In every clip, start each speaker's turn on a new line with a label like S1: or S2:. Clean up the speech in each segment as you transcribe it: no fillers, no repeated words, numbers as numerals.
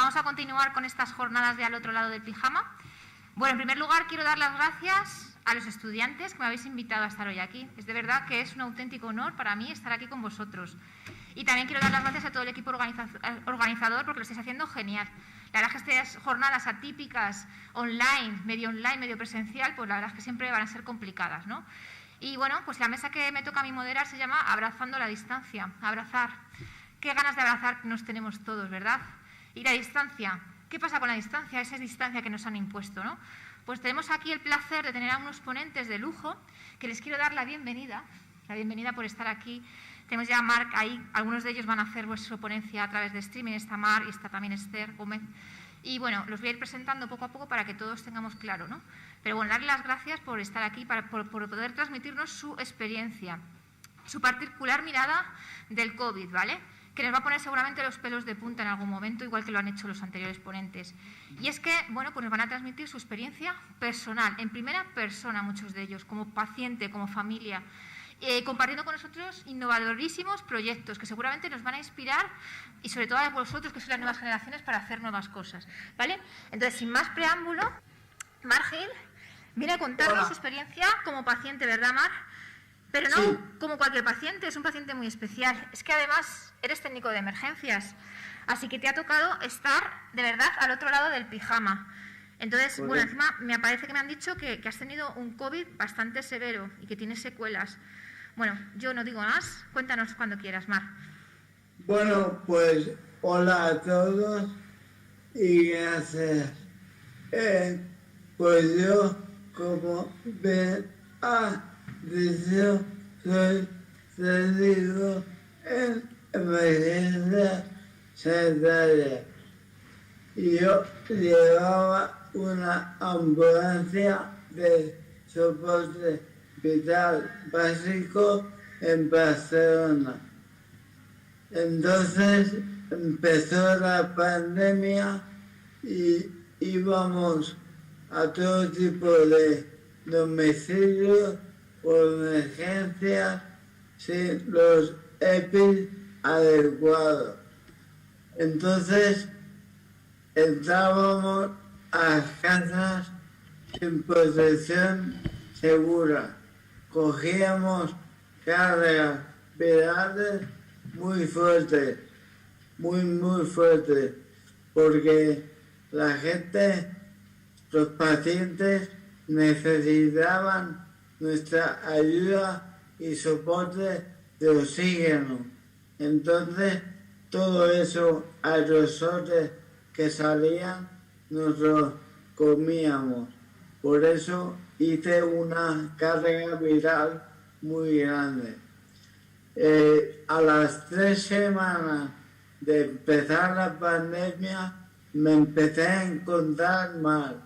S1: Vamos a continuar con estas jornadas de Al otro lado del pijama. Bueno, en primer lugar quiero dar las gracias a los estudiantes que me habéis invitado a estar hoy aquí. Es de verdad que es un auténtico honor para mí estar aquí con vosotros. Y también quiero dar las gracias a todo el equipo organizador porque lo estáis haciendo genial. La verdad es que estas jornadas atípicas, online, medio presencial, pues la verdad es que siempre van a ser complicadas, ¿no? Y bueno, pues la mesa que me toca a mí moderar se llama Abrazando la distancia. Abrazar. Qué ganas de abrazar nos tenemos todos, ¿verdad? Y la distancia. ¿Qué pasa con la distancia? Esa distancia que nos han impuesto, ¿no? Pues tenemos aquí el placer de tener a unos ponentes de lujo que les quiero dar la bienvenida por estar aquí. Tenemos ya a Marc ahí, algunos de ellos van a hacer vuestra ponencia a través de streaming, está Marc y está también Esther Gómez. Y bueno, los voy a ir presentando poco a poco para que todos tengamos claro, ¿no? Pero bueno, darle las gracias por estar aquí, por poder transmitirnos su experiencia, su particular mirada del COVID, ¿vale? Que nos va a poner seguramente los pelos de punta en algún momento, igual que lo han hecho los anteriores ponentes. Y es que, bueno, pues nos van a transmitir su experiencia personal, en primera persona muchos de ellos, como paciente, como familia, compartiendo con nosotros innovadorísimos proyectos que seguramente nos van a inspirar y sobre todo a vosotros, que sois las nuevas generaciones, para hacer nuevas cosas, ¿vale? Entonces, sin más preámbulo, Marc Gil viene a contarnos su experiencia como paciente, ¿verdad, Marc? Pero no como cualquier paciente, es un paciente muy especial. Es que además eres técnico de emergencias, así que te ha tocado estar de verdad al otro lado del pijama. Entonces, bueno, encima me parece que me han dicho que has tenido un COVID bastante severo y que tienes secuelas. Bueno, yo no digo más, cuéntanos cuando quieras, Marc.
S2: Bueno, pues hola a todos y gracias. Pues yo, como ven, soy técnico en emergencia sanitaria y yo llevaba una ambulancia de soporte vital básico en Barcelona. Entonces empezó la pandemia y íbamos a todo tipo de domicilios por emergencia sin los EPIs adecuados. Entonces entrábamos a casas sin protección segura. Cogíamos cargas virales muy fuertes, muy fuertes, porque la gente, los pacientes necesitaban nuestra ayuda y soporte de oxígeno. Entonces, todo eso aerosoles que salían, nos los comíamos. Por eso hice una carga viral muy grande. A las 3 semanas de empezar la pandemia, me empecé a encontrar mal.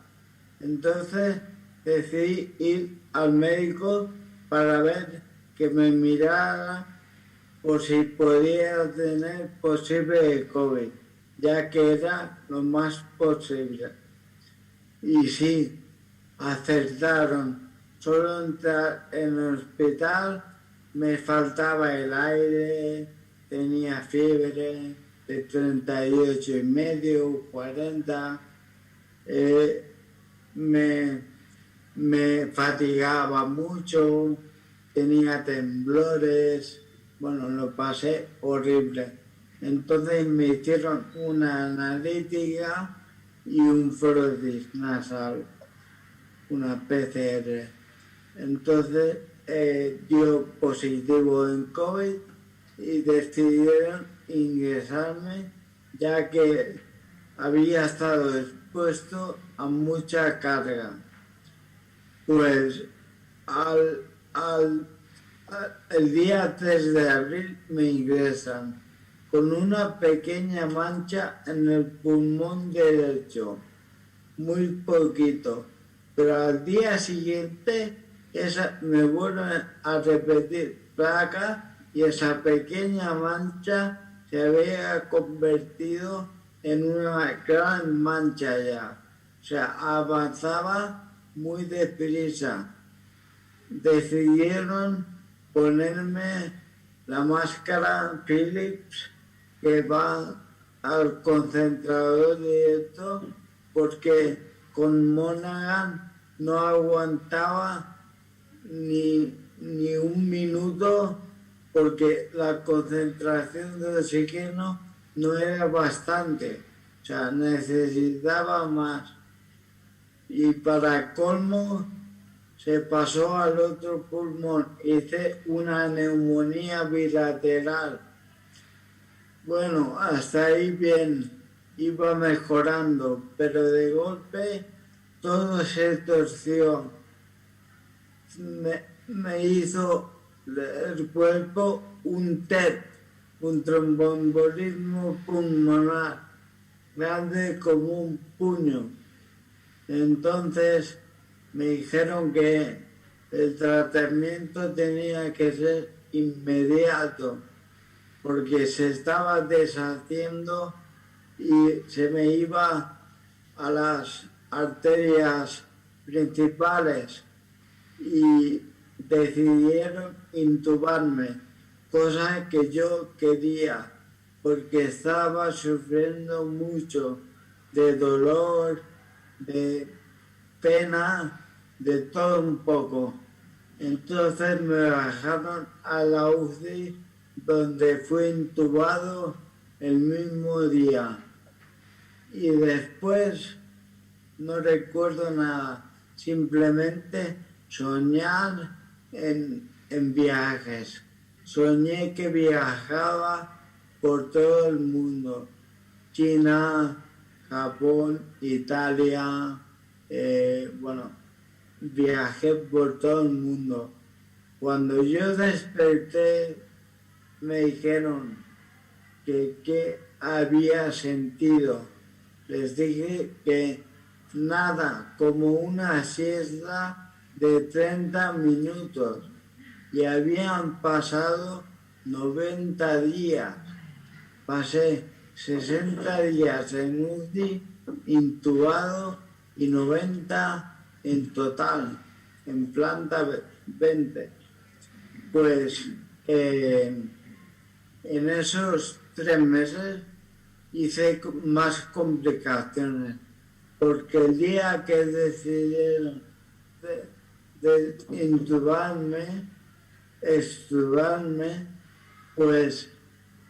S2: Entonces decidí ir al médico para ver que me mirara por si podía tener posible COVID, ya que era lo más posible. Y sí, acertaron. Solo entrar en el hospital me faltaba el aire, tenía fiebre de 38,5, 40, me fatigaba mucho, tenía temblores, bueno, lo pasé horrible. Entonces me hicieron una analítica y un frotis nasal, una PCR. Entonces dio positivo en COVID y decidieron ingresarme, ya que había estado expuesto a mucha carga. Pues el día 3 de abril me ingresan con una pequeña mancha en el pulmón derecho, muy poquito, pero al día siguiente me vuelven a repetir placa y esa pequeña mancha se había convertido en una gran mancha ya. O sea, avanzaba muy deprisa. Decidieron ponerme la máscara Philips que va al concentrador directo porque con Monaghan no aguantaba ni un minuto porque la concentración de oxígeno no era bastante, o sea, necesitaba más. Y para colmo se pasó al otro pulmón, hice una neumonía bilateral. Bueno, hasta ahí bien, iba mejorando, pero de golpe todo se torció. Me hizo el cuerpo un TEP, un tromboembolismo pulmonar, grande como un puño. Entonces me dijeron que el tratamiento tenía que ser inmediato, porque se estaba deshaciendo y se me iba a las arterias principales y decidieron intubarme, cosa que yo quería, porque estaba sufriendo mucho de dolor, de pena, de todo un poco. Entonces me bajaron a la UCI, donde fui intubado el mismo día. Y después no recuerdo nada, simplemente soñar en viajes. Soñé que viajaba por todo el mundo, China, Japón, Italia, viajé por todo el mundo. Cuando yo desperté, me dijeron que qué había sentido. Les dije que nada, como una siesta de 30 minutos. Y habían pasado 90 días. Pasé 60 días en UCI, intubado, y 90 en total, en planta 20. Pues en esos 3 meses hice más complicaciones, porque el día que decidieron de extubarme, pues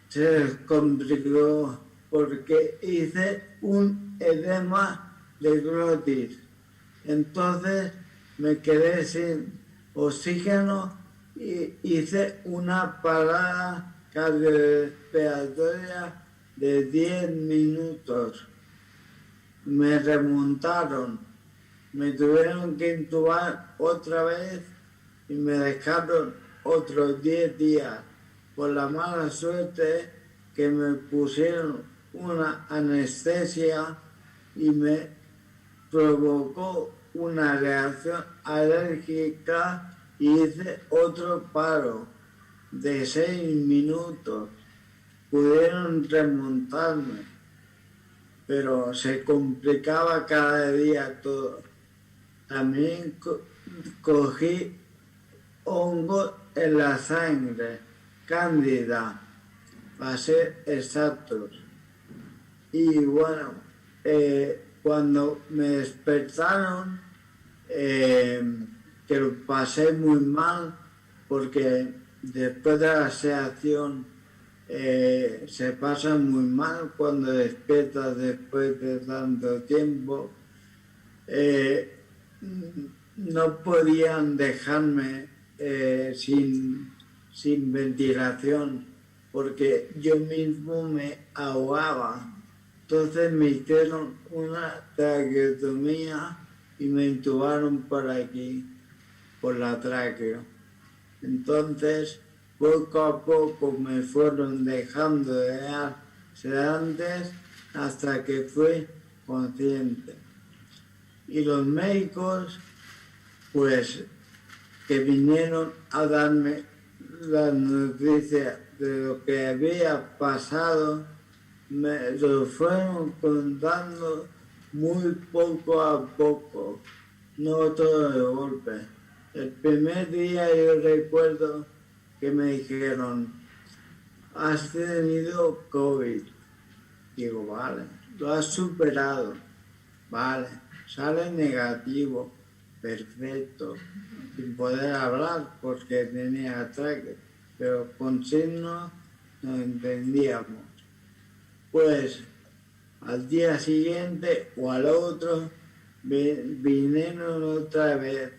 S2: se complicó porque hice un edema de glotis. Entonces me quedé sin oxígeno y hice una parada cardiorrespiratoria de 10 minutos. Me remontaron, me tuvieron que intubar otra vez y me dejaron otros 10 días. Por la mala suerte que me pusieron una anestesia y me provocó una reacción alérgica y hice otro paro de 6 minutos. Pudieron remontarme, pero se complicaba cada día todo. También cogí hongos en la sangre, cándida, para ser exactos. Y bueno, cuando me despertaron, que lo pasé muy mal, porque después de la sedación se pasa muy mal cuando despiertas después de tanto tiempo. No podían dejarme sin ventilación, porque yo mismo me ahogaba. Entonces me hicieron una traqueotomía y me intubaron por aquí, por la tráquea. Entonces, poco a poco me fueron dejando de dar sedantes hasta que fui consciente. Y los médicos, pues, que vinieron a darme las noticias de lo que había pasado, me lo fueron contando muy poco a poco, no todo de golpe. El primer día yo recuerdo que me dijeron, has tenido COVID. Digo, vale, lo has superado. Vale, sale negativo, perfecto, sin poder hablar porque tenía ataque, pero con signos nos entendíamos. Pues al día siguiente o al otro vinieron otra vez.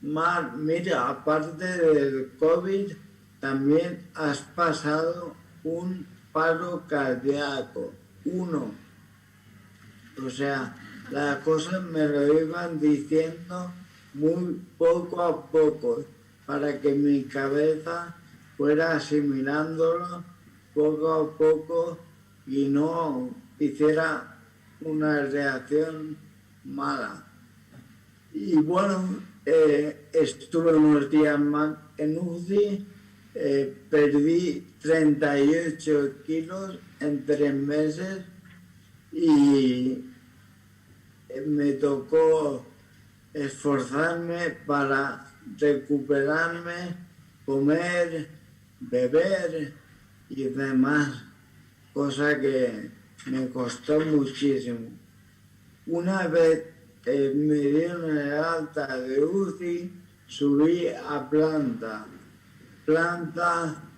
S2: Mira, aparte del COVID, también has pasado un paro cardíaco, uno. O sea, las cosas me lo iban diciendo muy poco a poco para que mi cabeza fuera asimilándolo poco a poco y no hiciera una reacción mala. Y bueno, estuve unos días más en UCI, perdí 38 kilos en 3 meses y me tocó esforzarme para recuperarme, comer, beber y demás, cosa que me costó muchísimo. Una vez me dieron el alta de UCI, subí a planta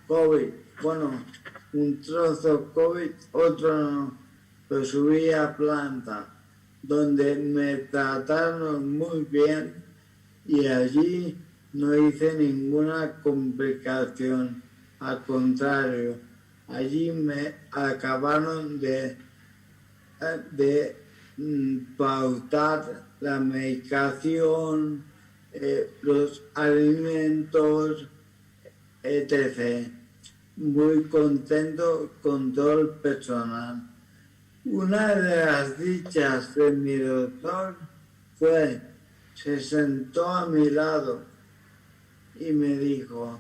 S2: COVID, bueno, un trozo COVID, otro no, pero subí a planta, donde me trataron muy bien y allí no hice ninguna complicación, al contrario, allí me acabaron de pautar la medicación, los alimentos, etc. Muy contento con todo el personal. Una de las dichas de mi doctor fue, se sentó a mi lado y me dijo,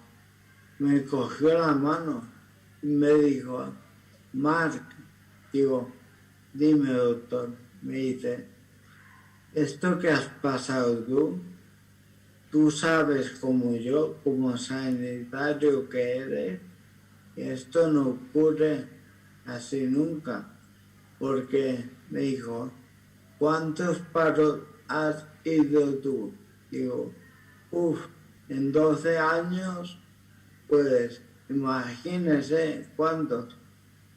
S2: me cogió la mano y me dijo, Marc, digo, dime doctor, me dice, esto que has pasado tú sabes como yo, como sanitario que eres, que esto no ocurre así nunca, porque me dijo, ¿cuántos paros has ido tú? Digo, en 12 años, pues imagínese cuántos.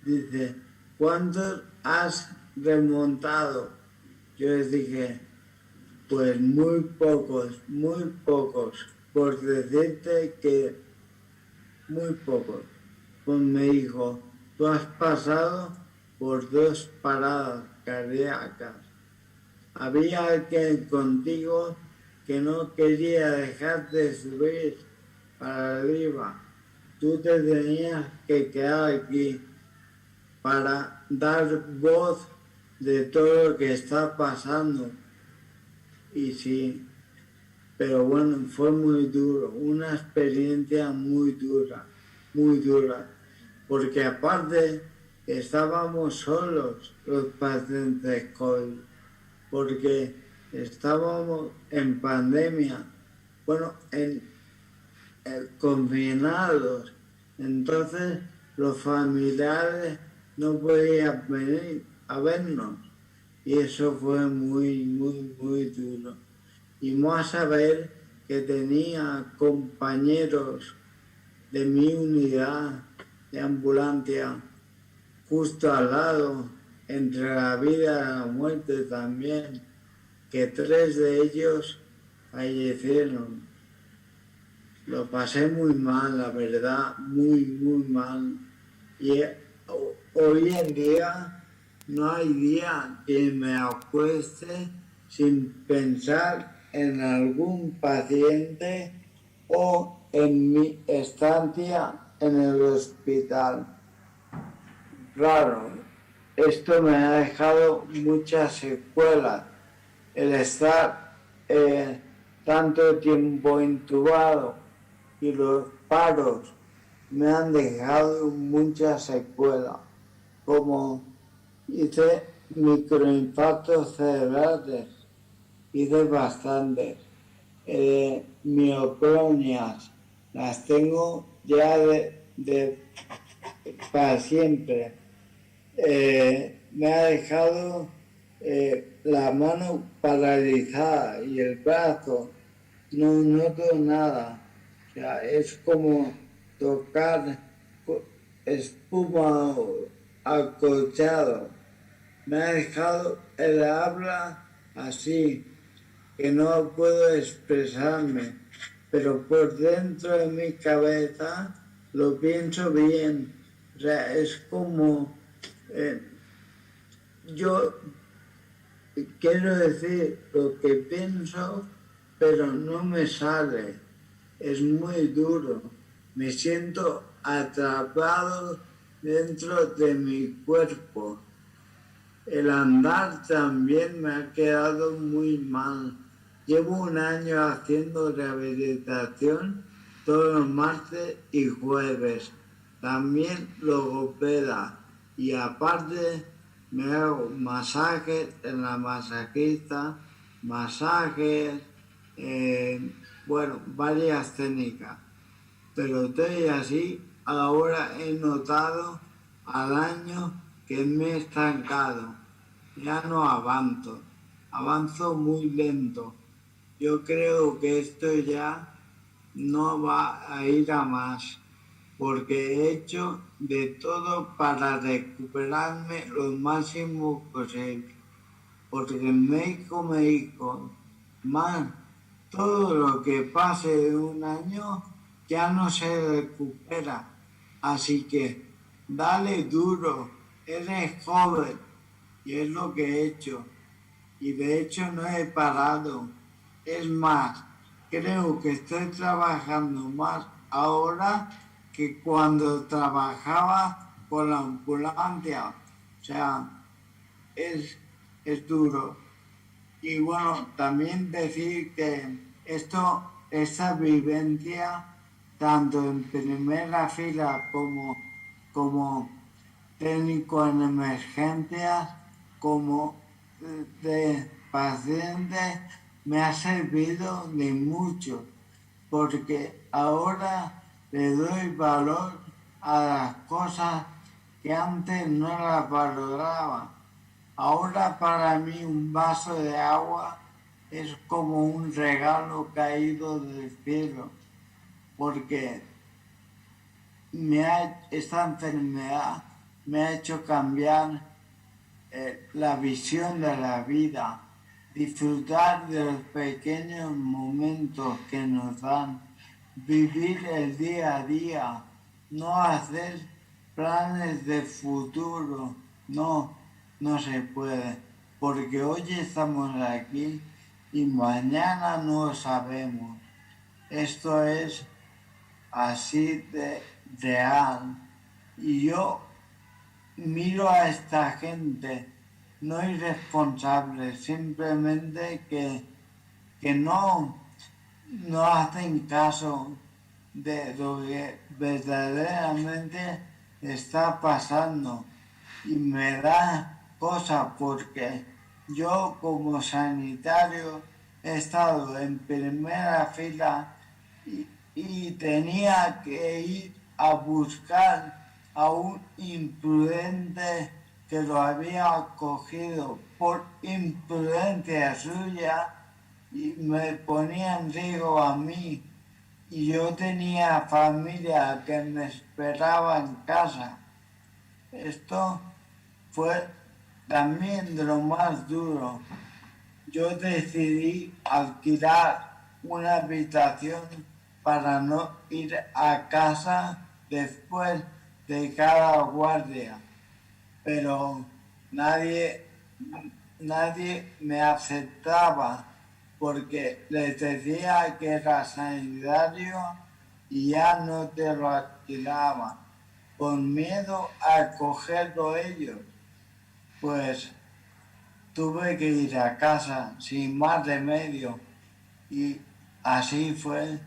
S2: Dice, ¿cuántos has remontado? Yo les dije, pues muy pocos, por decirte que muy pocos. Pues me dijo, tú has pasado por 2 paradas cardíacas. Había alguien contigo que no quería dejar de subir para arriba. Tú te tenías que quedar aquí para dar voz de todo lo que está pasando. Y sí, pero bueno, fue muy duro, una experiencia muy dura, porque aparte estábamos solos los pacientes COVID, porque estábamos en pandemia, bueno, confinados, entonces los familiares no podían venir a vernos y eso fue muy duro. Y más a ver que tenía compañeros de mi unidad de ambulancia justo al lado, entre la vida y la muerte también, que 3 de ellos fallecieron. Lo pasé muy mal, la verdad, muy mal. Y hoy en día no hay día que me acueste sin pensar en algún paciente o en mi estancia en el hospital. Claro, esto me ha dejado muchas secuelas. El estar tanto tiempo intubado y los paros me han dejado muchas secuelas, como hice microinfartos cerebrales, hice bastantes, mioclonias, las tengo ya para siempre, me ha dejado la mano paralizada y el brazo, no noto nada. O sea, es como tocar espuma acolchado. Me ha dejado el habla así, que no puedo expresarme, pero por dentro de mi cabeza lo pienso bien. O sea, es como yo quiero decir lo que pienso, pero no me sale. Es muy duro. Me siento atrapado dentro de mi cuerpo. El andar también me ha quedado muy mal. Llevo un año haciendo rehabilitación todos los martes y jueves. También logopeda. Y aparte me hago masajes en la masajista, masajes, bueno, varias técnicas. Pero estoy así, ahora he notado al año que me he estancado. Ya no avanzo, avanzo muy lento. Yo creo que esto ya no va a ir a más, porque he hecho de todo para recuperarme lo máximo posible. Porque el médico me dijo, man, todo lo que pase de un año ya no se recupera. Así que dale duro, eres joven. Y es lo que he hecho. Y de hecho no he parado. Es más, creo que estoy trabajando más ahora que cuando trabajaba con la ambulancia. O sea, es duro. Y bueno, también decir que esta vivencia, tanto en primera fila como técnico en emergencias, como de paciente, me ha servido de mucho, porque ahora le doy valor a las cosas que antes no las valoraba. Ahora para mí un vaso de agua es como un regalo caído del cielo, porque esta enfermedad me ha hecho cambiar la visión de la vida, disfrutar de los pequeños momentos que nos dan, vivir el día a día, no hacer planes de futuro, no se puede, porque hoy estamos aquí y mañana no sabemos. Esto es así de real. Y yo miro a esta gente, no irresponsable, simplemente que no hacen caso de lo que verdaderamente está pasando. Y me da cosa porque yo como sanitario he estado en primera fila y tenía que ir a buscar a un imprudente que lo había cogido por imprudencia suya y me ponía en riesgo a mí. Y yo tenía familia que me esperaba en casa. Esto fue también de lo más duro. Yo decidí alquilar una habitación para no ir a casa después de cada guardia, pero nadie me aceptaba porque les decía que era sanitario y ya no te lo alquilaba, con miedo a cogerlo ellos. Pues tuve que ir a casa sin más remedio y así fue.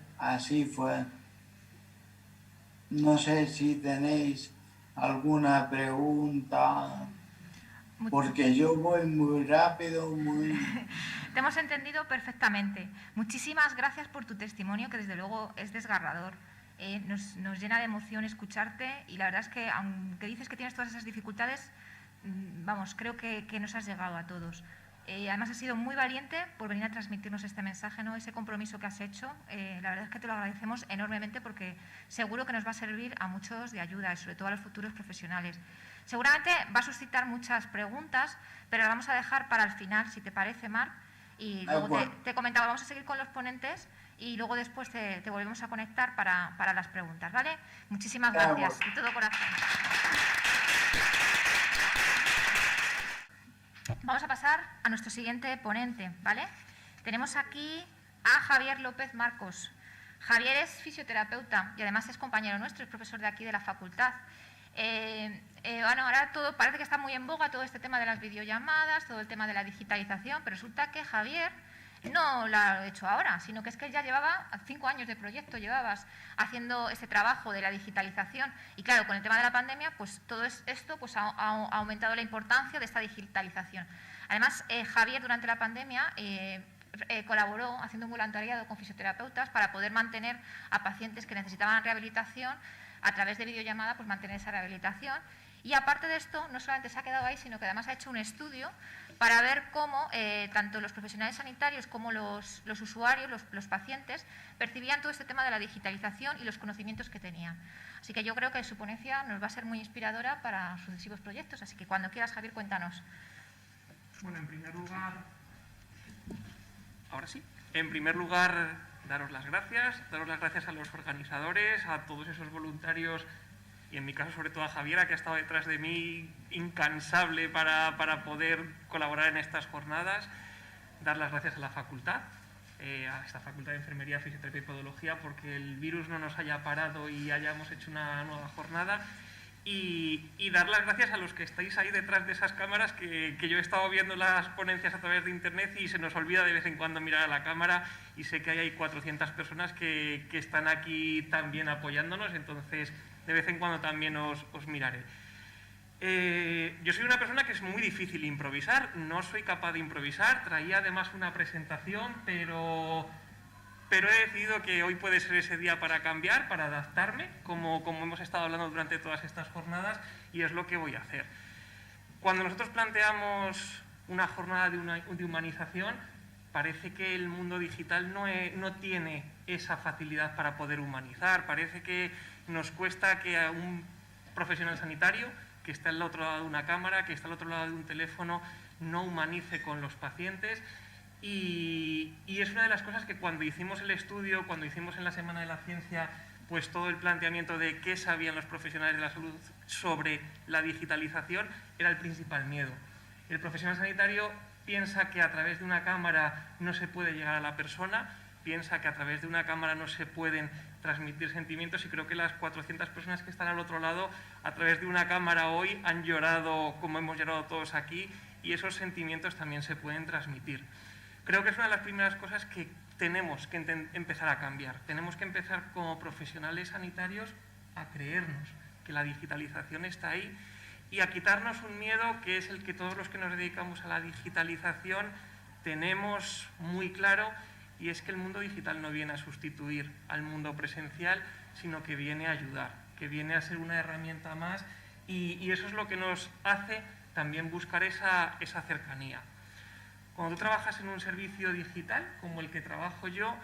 S2: No sé si tenéis alguna pregunta, porque yo voy muy rápido,
S1: Te hemos entendido perfectamente. Muchísimas gracias por tu testimonio, que desde luego es desgarrador. Nos llena de emoción escucharte y la verdad es que, aunque dices que tienes todas esas dificultades, vamos, creo que nos has llegado a todos. Además, has sido muy valiente por venir a transmitirnos este mensaje, ¿no? Ese compromiso que has hecho. La verdad es que te lo agradecemos enormemente porque seguro que nos va a servir a muchos de ayuda y sobre todo a los futuros profesionales. Seguramente va a suscitar muchas preguntas, pero las vamos a dejar para el final, si te parece, Marc. Y luego te comentaba, vamos a seguir con los ponentes y luego después te volvemos a conectar para las preguntas, ¿vale? Muchísimas gracias, de todo corazón. Vamos a pasar a nuestro siguiente ponente, ¿vale? Tenemos aquí a Javier López Marcos. Javier es fisioterapeuta y además es compañero nuestro, es profesor de aquí de la facultad. Bueno, ahora todo parece que está muy en boga todo este tema de las videollamadas, todo el tema de la digitalización, pero resulta que Javier no lo ha hecho ahora, sino que es que él ya llevaba 5 años de proyecto, llevabas haciendo este trabajo de la digitalización y claro, con el tema de la pandemia, pues todo esto pues, ha aumentado la importancia de esta digitalización. Además, Javier durante la pandemia colaboró haciendo un voluntariado con fisioterapeutas para poder mantener a pacientes que necesitaban rehabilitación a través de videollamada, pues mantener esa rehabilitación. Y aparte de esto, no solamente se ha quedado ahí, sino que además ha hecho un estudio para ver cómo tanto los profesionales sanitarios como los usuarios, los pacientes, percibían todo este tema de la digitalización y los conocimientos que tenían. Así que yo creo que su ponencia nos va a ser muy inspiradora para sucesivos proyectos. Así que cuando quieras, Javier, cuéntanos.
S3: Bueno, en primer lugar, ahora sí, en primer lugar, daros las gracias a los organizadores, a todos esos voluntarios y en mi caso sobre todo a Javiera, que ha estado detrás de mí incansable para poder colaborar en estas jornadas. Dar las gracias a la facultad, a esta facultad de Enfermería, Fisioterapia y Podología, porque el virus no nos haya parado y hayamos hecho una nueva jornada. Y dar las gracias a los que estáis ahí detrás de esas cámaras, que yo he estado viendo las ponencias a través de internet y se nos olvida de vez en cuando mirar a la cámara y sé que hay 400 personas que están aquí también apoyándonos, entonces de vez en cuando también os miraré. Yo soy una persona que es muy difícil improvisar, no soy capaz de improvisar, traía además una presentación, pero he decidido que hoy puede ser ese día para cambiar, para adaptarme, como hemos estado hablando durante todas estas jornadas, y es lo que voy a hacer. Cuando nosotros planteamos una jornada de humanización, parece que el mundo digital no tiene esa facilidad para poder humanizar, parece que nos cuesta que a un profesional sanitario que está al otro lado de una cámara, que está al otro lado de un teléfono, no humanice con los pacientes. Y es una de las cosas que cuando hicimos el estudio, cuando hicimos en la Semana de la Ciencia, pues todo el planteamiento de qué sabían los profesionales de la salud sobre la digitalización era el principal miedo. El profesional sanitario piensa que a través de una cámara no se puede llegar a la persona, piensa que a través de una cámara no se pueden transmitir sentimientos y creo que las 400 personas que están al otro lado a través de una cámara hoy han llorado como hemos llorado todos aquí y esos sentimientos también se pueden transmitir. Creo que es una de las primeras cosas que tenemos que empezar a cambiar. Tenemos que empezar como profesionales sanitarios a creernos que la digitalización está ahí y a quitarnos un miedo que es el que todos los que nos dedicamos a la digitalización tenemos muy claro, y es que el mundo digital no viene a sustituir al mundo presencial, sino que viene a ayudar, que viene a ser una herramienta más y eso es lo que nos hace también buscar esa cercanía. Cuando tú trabajas en un servicio digital, como el que trabajo yo,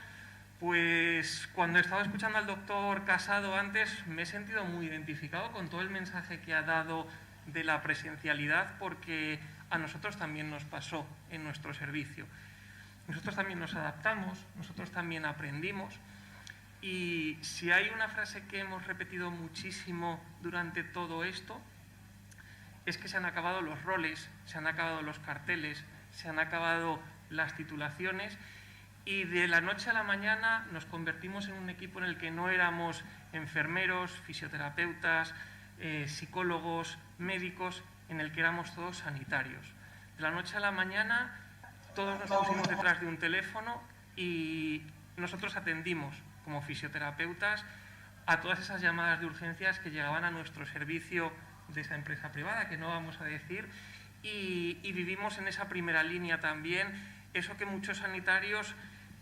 S3: pues cuando he estado escuchando al doctor Casado antes, me he sentido muy identificado con todo el mensaje que ha dado de la presencialidad, porque a nosotros también nos pasó en nuestro servicio. Nosotros también nos adaptamos, nosotros también aprendimos, y si hay una frase que hemos repetido muchísimo durante todo esto, es que se han acabado los roles, se han acabado los carteles, se han acabado las titulaciones y de la noche a la mañana nos convertimos en un equipo en el que no éramos enfermeros, fisioterapeutas, psicólogos, médicos, en el que éramos todos sanitarios. De la noche a la mañana todos nos pusimos detrás de un teléfono y nosotros atendimos como fisioterapeutas a todas esas llamadas de urgencias que llegaban a nuestro servicio de esa empresa privada, que no vamos a decir, y vivimos en esa primera línea también eso que muchos sanitarios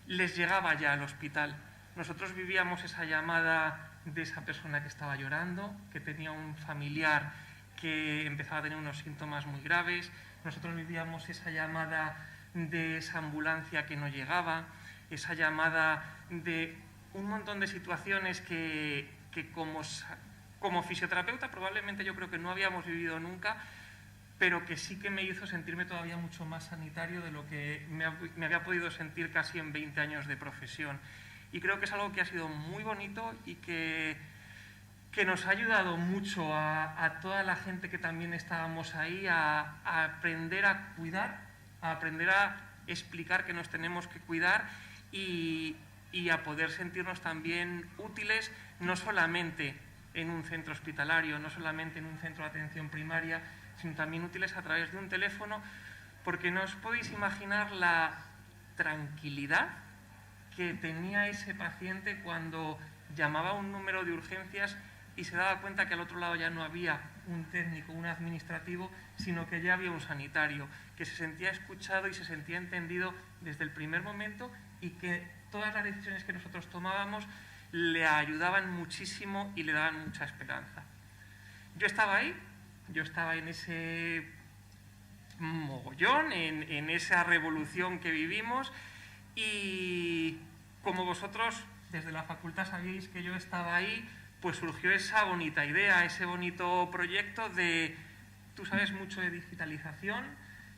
S3: les llegaba ya al hospital. Nosotros vivíamos esa llamada de esa persona que estaba llorando, que tenía un familiar que empezaba a tener unos síntomas muy graves. Nosotros vivíamos esa llamada de esa ambulancia que no llegaba, esa llamada de un montón de situaciones que como fisioterapeuta probablemente yo creo que no habíamos vivido nunca, pero que sí que me hizo sentirme todavía mucho más sanitario de lo que me había podido sentir casi en 20 años de profesión. Y creo que es algo que ha sido muy bonito y que nos ha ayudado mucho a toda la gente que también estábamos ahí a aprender a cuidar, a aprender a explicar que nos tenemos que cuidar y a poder sentirnos también útiles, no solamente en un centro hospitalario, no solamente en un centro de atención primaria, sino también útiles a través de un teléfono, porque no os podéis imaginar la tranquilidad que tenía ese paciente cuando llamaba a un número de urgencias y se daba cuenta que al otro lado ya no había un técnico, un administrativo, sino que ya había un sanitario, que se sentía escuchado y se sentía entendido desde el primer momento y que todas las decisiones que nosotros tomábamos le ayudaban muchísimo y le daban mucha esperanza. Yo estaba ahí, yo estaba en ese mogollón, en esa revolución que vivimos y como vosotros desde la facultad sabíais que yo estaba ahí, pues surgió esa bonita idea, ese bonito proyecto de, tú sabes mucho de digitalización,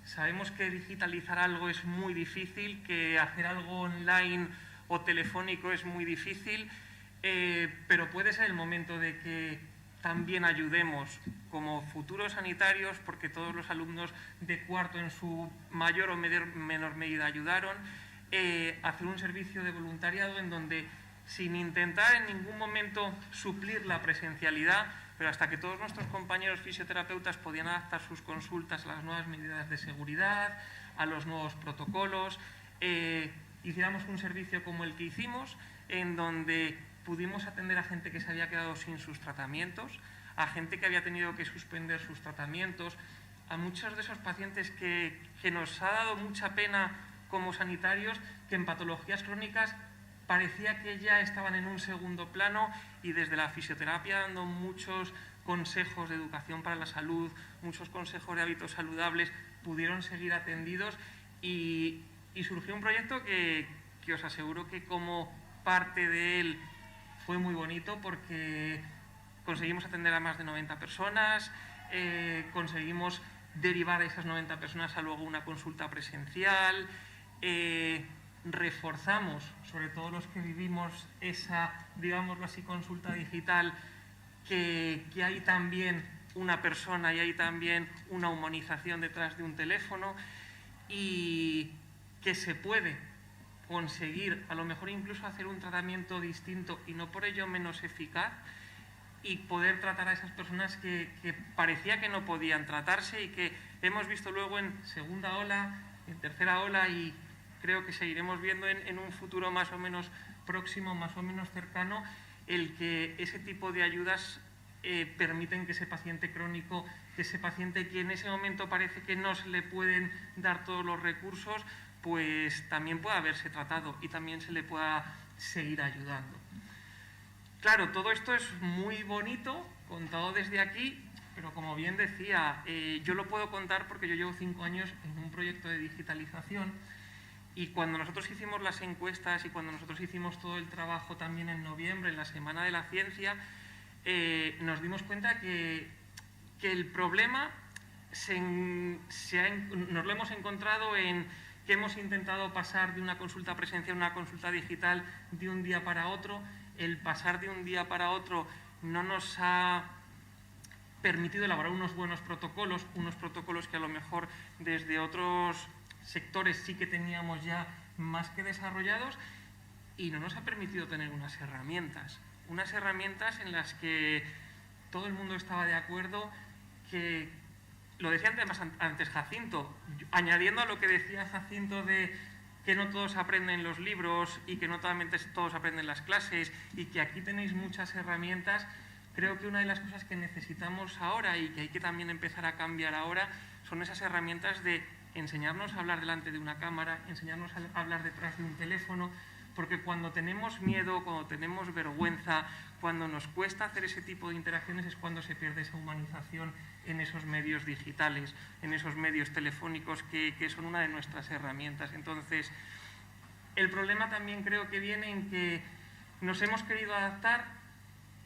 S3: sabemos que digitalizar algo es muy difícil, que hacer algo online o telefónico es muy difícil, pero puede ser el momento de que también ayudemos como futuros sanitarios, porque todos los alumnos de cuarto en su mayor o menor medida ayudaron, hacer un servicio de voluntariado en donde, sin intentar en ningún momento suplir la presencialidad, pero hasta que todos nuestros compañeros fisioterapeutas podían adaptar sus consultas a las nuevas medidas de seguridad, a los nuevos protocolos, hiciéramos un servicio como el que hicimos, en donde pudimos atender a gente que se había quedado sin sus tratamientos, a gente que había tenido que suspender sus tratamientos, a muchos de esos pacientes que nos ha dado mucha pena como sanitarios, que en patologías crónicas parecía que ya estaban en un segundo plano y desde la fisioterapia dando muchos consejos de educación para la salud, muchos consejos de hábitos saludables, pudieron seguir atendidos y surgió un proyecto que os aseguro que como parte de él fue muy bonito porque conseguimos atender a más de 90 personas, conseguimos derivar a esas 90 personas a luego una consulta presencial, reforzamos, sobre todo los que vivimos esa, digámoslo así, consulta digital, que hay también una persona y hay también una humanización detrás de un teléfono y que se puede conseguir, a lo mejor incluso hacer un tratamiento distinto y no por ello menos eficaz y poder tratar a esas personas que parecía que no podían tratarse y que hemos visto luego en segunda ola, en tercera ola y creo que seguiremos viendo en un futuro más o menos próximo, más o menos cercano, el que ese tipo de ayudas permiten que ese paciente crónico, que ese paciente que en ese momento parece que no se le pueden dar todos los recursos, pues también pueda haberse tratado y también se le pueda seguir ayudando. Claro, todo esto es muy bonito, contado desde aquí, pero como bien decía, yo lo puedo contar porque yo llevo 5 años en un proyecto de digitalización y cuando nosotros hicimos las encuestas y cuando nosotros hicimos todo el trabajo también en noviembre, en la Semana de la Ciencia, nos dimos cuenta que el problema nos lo hemos encontrado en que hemos intentado pasar de una consulta presencial a una consulta digital de un día para otro. El pasar de un día para otro no nos ha permitido elaborar unos buenos protocolos, unos protocolos que a lo mejor desde otros sectores sí que teníamos ya más que desarrollados y no nos ha permitido tener unas herramientas en las que todo el mundo estaba de acuerdo, que lo decía antes Jacinto, añadiendo a lo que decía Jacinto de que no todos aprenden los libros y que no todos aprenden las clases y que aquí tenéis muchas herramientas, creo que una de las cosas que necesitamos ahora y que hay que también empezar a cambiar ahora son esas herramientas de enseñarnos a hablar delante de una cámara, enseñarnos a hablar detrás de un teléfono, porque cuando tenemos miedo, cuando tenemos vergüenza, cuando nos cuesta hacer ese tipo de interacciones es cuando se pierde esa humanización en esos medios digitales, en esos medios telefónicos que son una de nuestras herramientas. Entonces, el problema también creo que viene en que nos hemos querido adaptar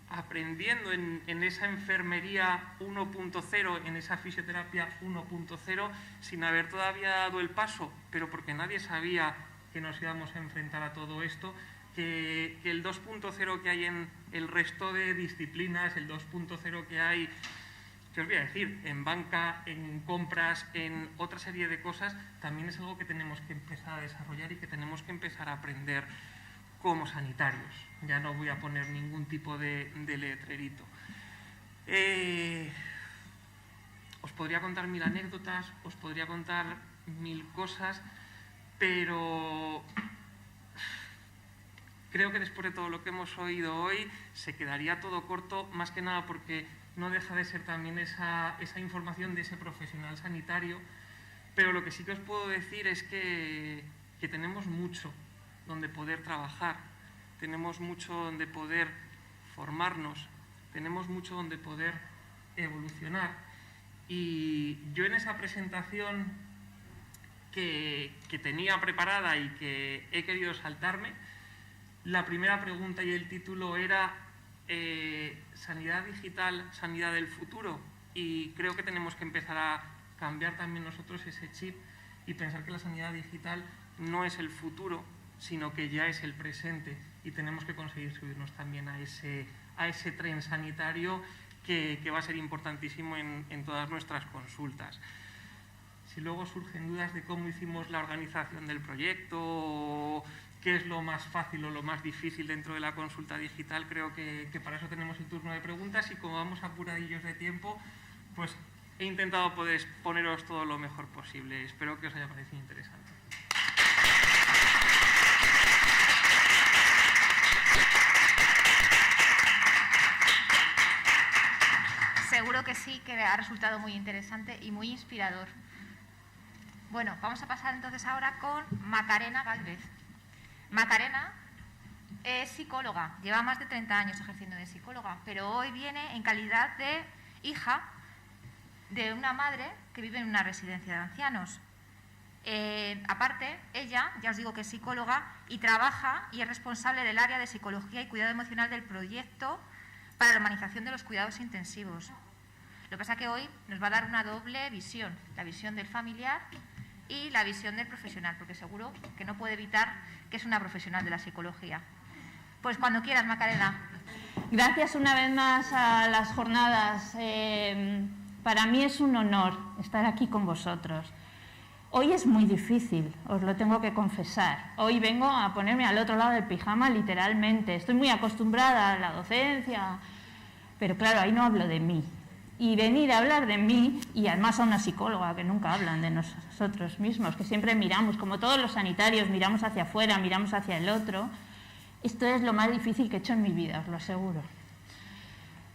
S3: aprendiendo en esa enfermería 1.0, en esa fisioterapia 1.0, sin haber todavía dado el paso, pero porque nadie sabía que nos íbamos a enfrentar a todo esto, que el 2.0 que hay en el resto de disciplinas, el 2.0 que hay, que os voy a decir, en banca, en compras, en otra serie de cosas, también es algo que tenemos que empezar a desarrollar y que tenemos que empezar a aprender como sanitarios. Ya no voy a poner ningún tipo de letrerito. Os podría contar 1000 anécdotas, os podría contar 1000 cosas, pero creo que después de todo lo que hemos oído hoy se quedaría todo corto, más que nada porque no deja de ser también esa información de ese profesional sanitario, pero lo que sí que os puedo decir es que tenemos mucho donde poder trabajar, tenemos mucho donde poder formarnos, tenemos mucho donde poder evolucionar. Y yo en esa presentación que tenía preparada y que he querido saltarme, la primera pregunta y el título era sanidad digital, sanidad del futuro, y creo que tenemos que empezar a cambiar también nosotros ese chip y pensar que la sanidad digital no es el futuro, sino que ya es el presente, y tenemos que conseguir subirnos también a ese tren sanitario que va a ser importantísimo en todas nuestras consultas. Si luego surgen dudas de cómo hicimos la organización del proyecto, qué es lo más fácil o lo más difícil dentro de la consulta digital, creo que para eso tenemos el turno de preguntas, y como vamos apuradillos de tiempo, pues he intentado poneros todo lo mejor posible. Espero que os haya parecido interesante.
S1: Seguro que sí, que ha resultado muy interesante y muy inspirador. Bueno, vamos a pasar entonces ahora con Macarena Gálvez. Macarena es psicóloga, lleva más de 30 años ejerciendo de psicóloga, pero hoy viene en calidad de hija de una madre que vive en una residencia de ancianos. Aparte, ella, ya os digo que es psicóloga y trabaja y es responsable del área de psicología y cuidado emocional del proyecto para la humanización de los cuidados intensivos. Lo que pasa es que hoy nos va a dar una doble visión, la visión del familiar y la visión del profesional, porque seguro que no puede evitar que es una profesional de la psicología. Pues cuando quieras, Macarena.
S4: Gracias una vez más a las jornadas. Para mí es un honor estar aquí con vosotros. Hoy es muy difícil, os lo tengo que confesar. Hoy vengo a ponerme al otro lado del pijama, literalmente. Estoy muy acostumbrada a la docencia, pero claro, ahí no hablo de mí. Y venir a hablar de mí, y además a una psicóloga que nunca hablan de nosotros mismos, que siempre miramos, como todos los sanitarios, miramos hacia afuera, miramos hacia el otro. Esto es lo más difícil que he hecho en mi vida, os lo aseguro.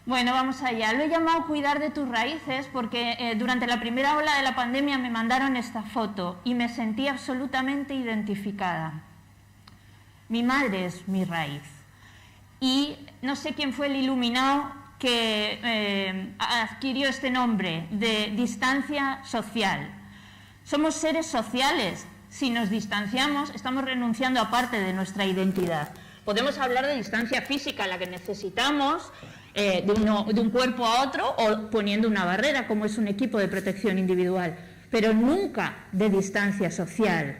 S4: Bueno, vamos allá. Lo he llamado Cuidar de tus raíces porque durante la primera ola de la pandemia me mandaron esta foto y me sentí absolutamente identificada. Mi madre es mi raíz. Y no sé quién fue el iluminado que adquirió este nombre de distancia social. Somos seres sociales. Si nos distanciamos, estamos renunciando a parte de nuestra identidad. Podemos hablar de distancia física, la que necesitamos de un cuerpo a otro, o poniendo una barrera, como es un equipo de protección individual, pero nunca de distancia social.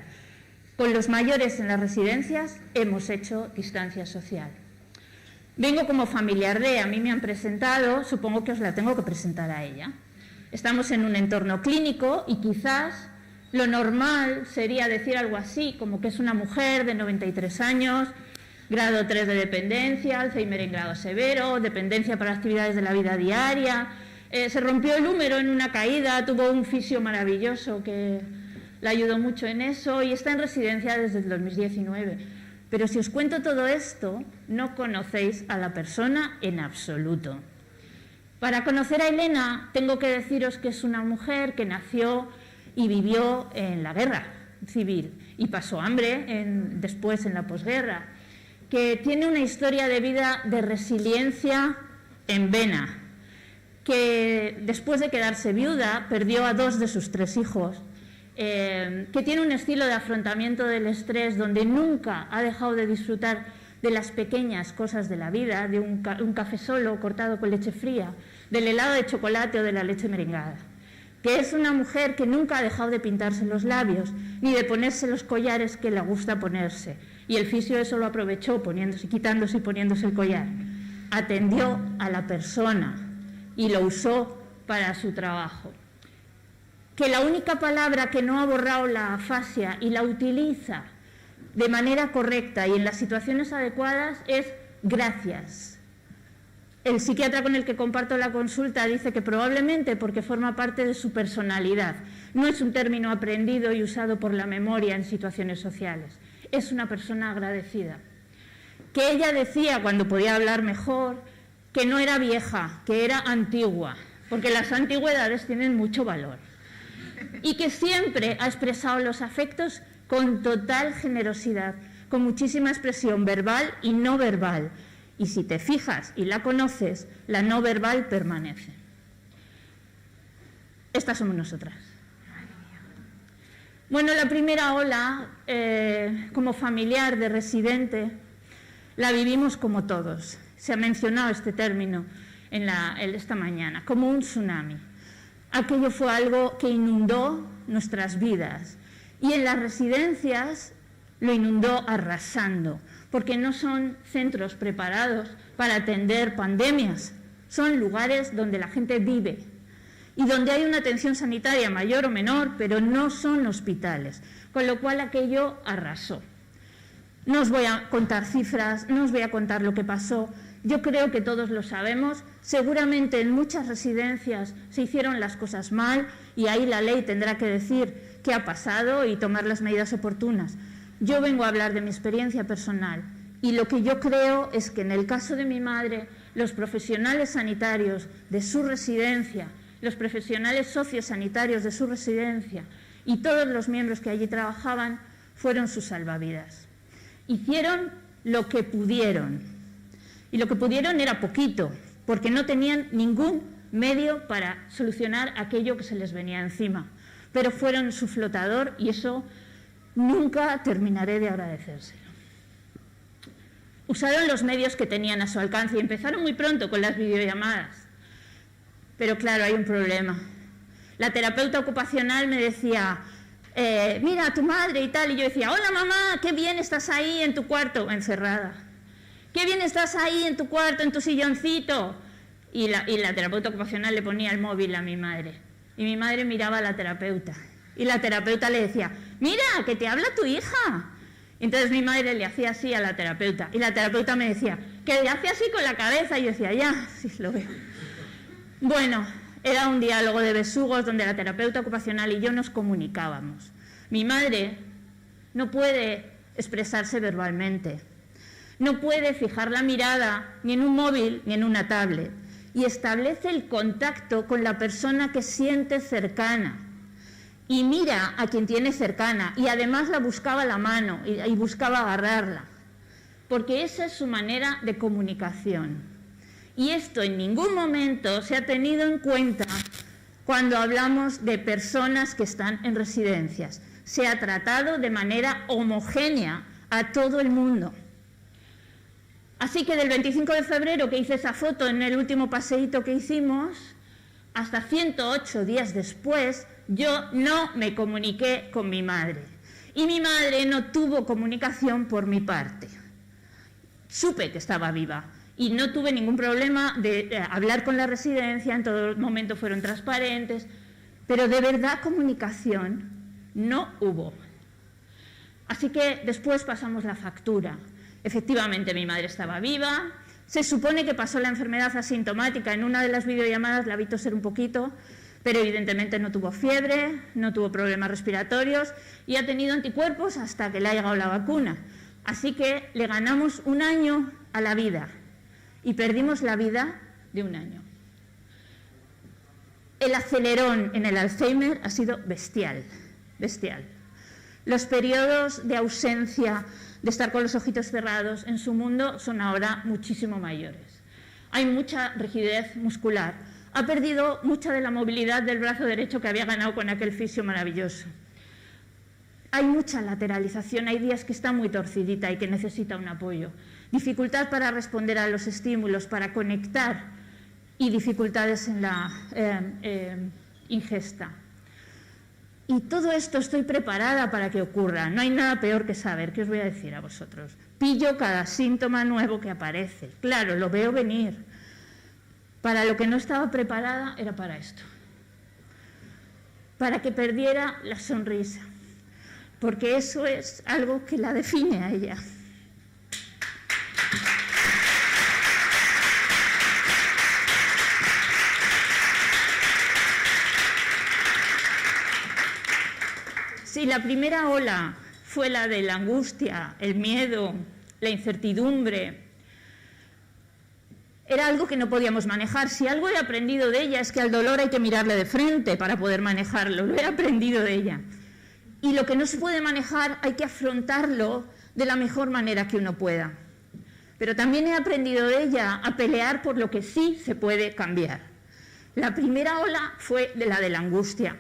S4: Con los mayores en las residencias hemos hecho distancia social. Vengo como familiar de, a mí me han presentado, supongo que os la tengo que presentar a ella. Estamos en un entorno clínico y quizás lo normal sería decir algo así, como que es una mujer de 93 años, grado 3 de dependencia, Alzheimer en grado severo, dependencia para actividades de la vida diaria, se rompió el húmero en una caída, tuvo un fisio maravilloso que le ayudó mucho en eso y está en residencia desde el 2019. Pero si os cuento todo esto, no conocéis a la persona en absoluto. Para conocer a Elena, tengo que deciros que es una mujer que nació y vivió en la guerra civil, y pasó hambre después en la posguerra, que tiene una historia de vida de resiliencia en vena, que después de quedarse viuda perdió a 2 de sus 3 hijos, que tiene un estilo de afrontamiento del estrés donde nunca ha dejado de disfrutar de las pequeñas cosas de la vida, de un café solo cortado con leche fría, del helado de chocolate o de la leche merengada, que es una mujer que nunca ha dejado de pintarse los labios ni de ponerse los collares que le gusta ponerse, y el fisio eso lo aprovechó quitándose y poniéndose el collar. Atendió a la persona y lo usó para su trabajo. Que la única palabra que no ha borrado la afasia y la utiliza de manera correcta y en las situaciones adecuadas es gracias. El psiquiatra con el que comparto la consulta dice que probablemente porque forma parte de su personalidad. No es un término aprendido y usado por la memoria en situaciones sociales. Es una persona agradecida. Que ella decía, cuando podía hablar mejor, que no era vieja, que era antigua, porque las antigüedades tienen mucho valor. Y que siempre ha expresado los afectos con total generosidad, con muchísima expresión verbal y no verbal. Y si te fijas y la conoces, la no verbal permanece. Estas somos nosotras. Bueno, la primera ola, como familiar de residente, la vivimos como todos. Se ha mencionado este término esta mañana, como un tsunami. Aquello fue algo que inundó nuestras vidas y en las residencias lo inundó arrasando, porque no son centros preparados para atender pandemias, son lugares donde la gente vive y donde hay una atención sanitaria mayor o menor, pero no son hospitales, con lo cual aquello arrasó. No os voy a contar cifras, no os voy a contar lo que pasó. Yo creo que todos lo sabemos. Seguramente en muchas residencias se hicieron las cosas mal y ahí la ley tendrá que decir qué ha pasado y tomar las medidas oportunas. Yo vengo a hablar de mi experiencia personal y lo que yo creo es que en el caso de mi madre, los profesionales sanitarios de su residencia, los profesionales sociosanitarios de su residencia y todos los miembros que allí trabajaban fueron sus salvavidas. Hicieron lo que pudieron. Y lo que pudieron era poquito, porque no tenían ningún medio para solucionar aquello que se les venía encima. Pero fueron su flotador y eso nunca terminaré de agradecérselo. Usaron los medios que tenían a su alcance y empezaron muy pronto con las videollamadas. Pero claro, hay un problema. La terapeuta ocupacional me decía, mira a tu madre y tal, y yo decía, hola mamá, qué bien estás ahí en tu cuarto, encerrada. Qué bien estás ahí en tu cuarto, en tu silloncito. Y la terapeuta ocupacional le ponía el móvil a mi madre. Y mi madre miraba a la terapeuta. Y la terapeuta le decía, mira, que te habla tu hija. Y entonces mi madre le hacía así a la terapeuta. Y la terapeuta me decía, que le hace así con la cabeza. Y yo decía, ya, sí, lo veo. Bueno, era un diálogo de besugos donde la terapeuta ocupacional y yo nos comunicábamos. Mi madre no puede expresarse verbalmente. No puede fijar la mirada ni en un móvil ni en una tablet y establece el contacto con la persona que siente cercana y mira a quien tiene cercana y además la buscaba la mano y buscaba agarrarla, porque esa es su manera de comunicación. Y esto en ningún momento se ha tenido en cuenta cuando hablamos de personas que están en residencias. Se ha tratado de manera homogénea a todo el mundo. Así que del 25 de febrero que hice esa foto en el último paseíto que hicimos, hasta 108 días después, yo no me comuniqué con mi madre. Y mi madre no tuvo comunicación por mi parte. Supe que estaba viva y no tuve ningún problema de hablar con la residencia, en todo momento fueron transparentes, pero de verdad comunicación no hubo. Así que después pasamos la factura. Efectivamente, mi madre estaba viva, se supone que pasó la enfermedad asintomática, en una de las videollamadas la vi toser un poquito, pero evidentemente no tuvo fiebre, no tuvo problemas respiratorios y ha tenido anticuerpos hasta que le ha llegado la vacuna. Así que le ganamos un año a la vida y perdimos la vida de un año. El acelerón en el Alzheimer ha sido bestial, bestial. Los periodos de ausencia, de estar con los ojitos cerrados en su mundo, son ahora muchísimo mayores. Hay mucha rigidez muscular. Ha perdido mucha de la movilidad del brazo derecho que había ganado con aquel fisio maravilloso. Hay mucha lateralización, hay días que está muy torcidita y que necesita un apoyo. Dificultad para responder a los estímulos, para conectar y dificultades en la ingesta. Y todo esto estoy preparada para que ocurra. No hay nada peor que saber. ¿Qué os voy a decir a vosotros? Pillo cada síntoma nuevo que aparece. Claro, lo veo venir. Para lo que no estaba preparada era para esto. Para que perdiera la sonrisa. Porque eso es algo que la define a ella. Si la primera ola fue la de la angustia, el miedo, la incertidumbre, era algo que no podíamos manejar. Si algo he aprendido de ella es que al dolor hay que mirarle de frente para poder manejarlo. Lo he aprendido de ella. Y lo que no se puede manejar hay que afrontarlo de la mejor manera que uno pueda. Pero también he aprendido de ella a pelear por lo que sí se puede cambiar. La primera ola fue la de la angustia.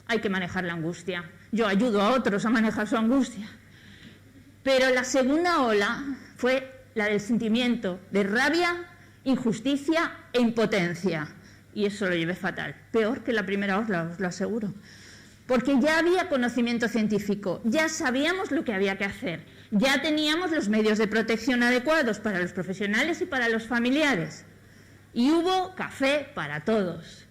S4: Hay que manejar la angustia. Yo ayudo a otros a manejar su angustia. Pero la segunda ola fue la del sentimiento de rabia, injusticia e impotencia. Y eso lo llevé fatal. Peor que la primera ola, os lo aseguro. Porque ya había conocimiento científico, ya sabíamos lo que había que hacer, ya teníamos los medios de protección adecuados para los profesionales y para los familiares. Y hubo café para todos.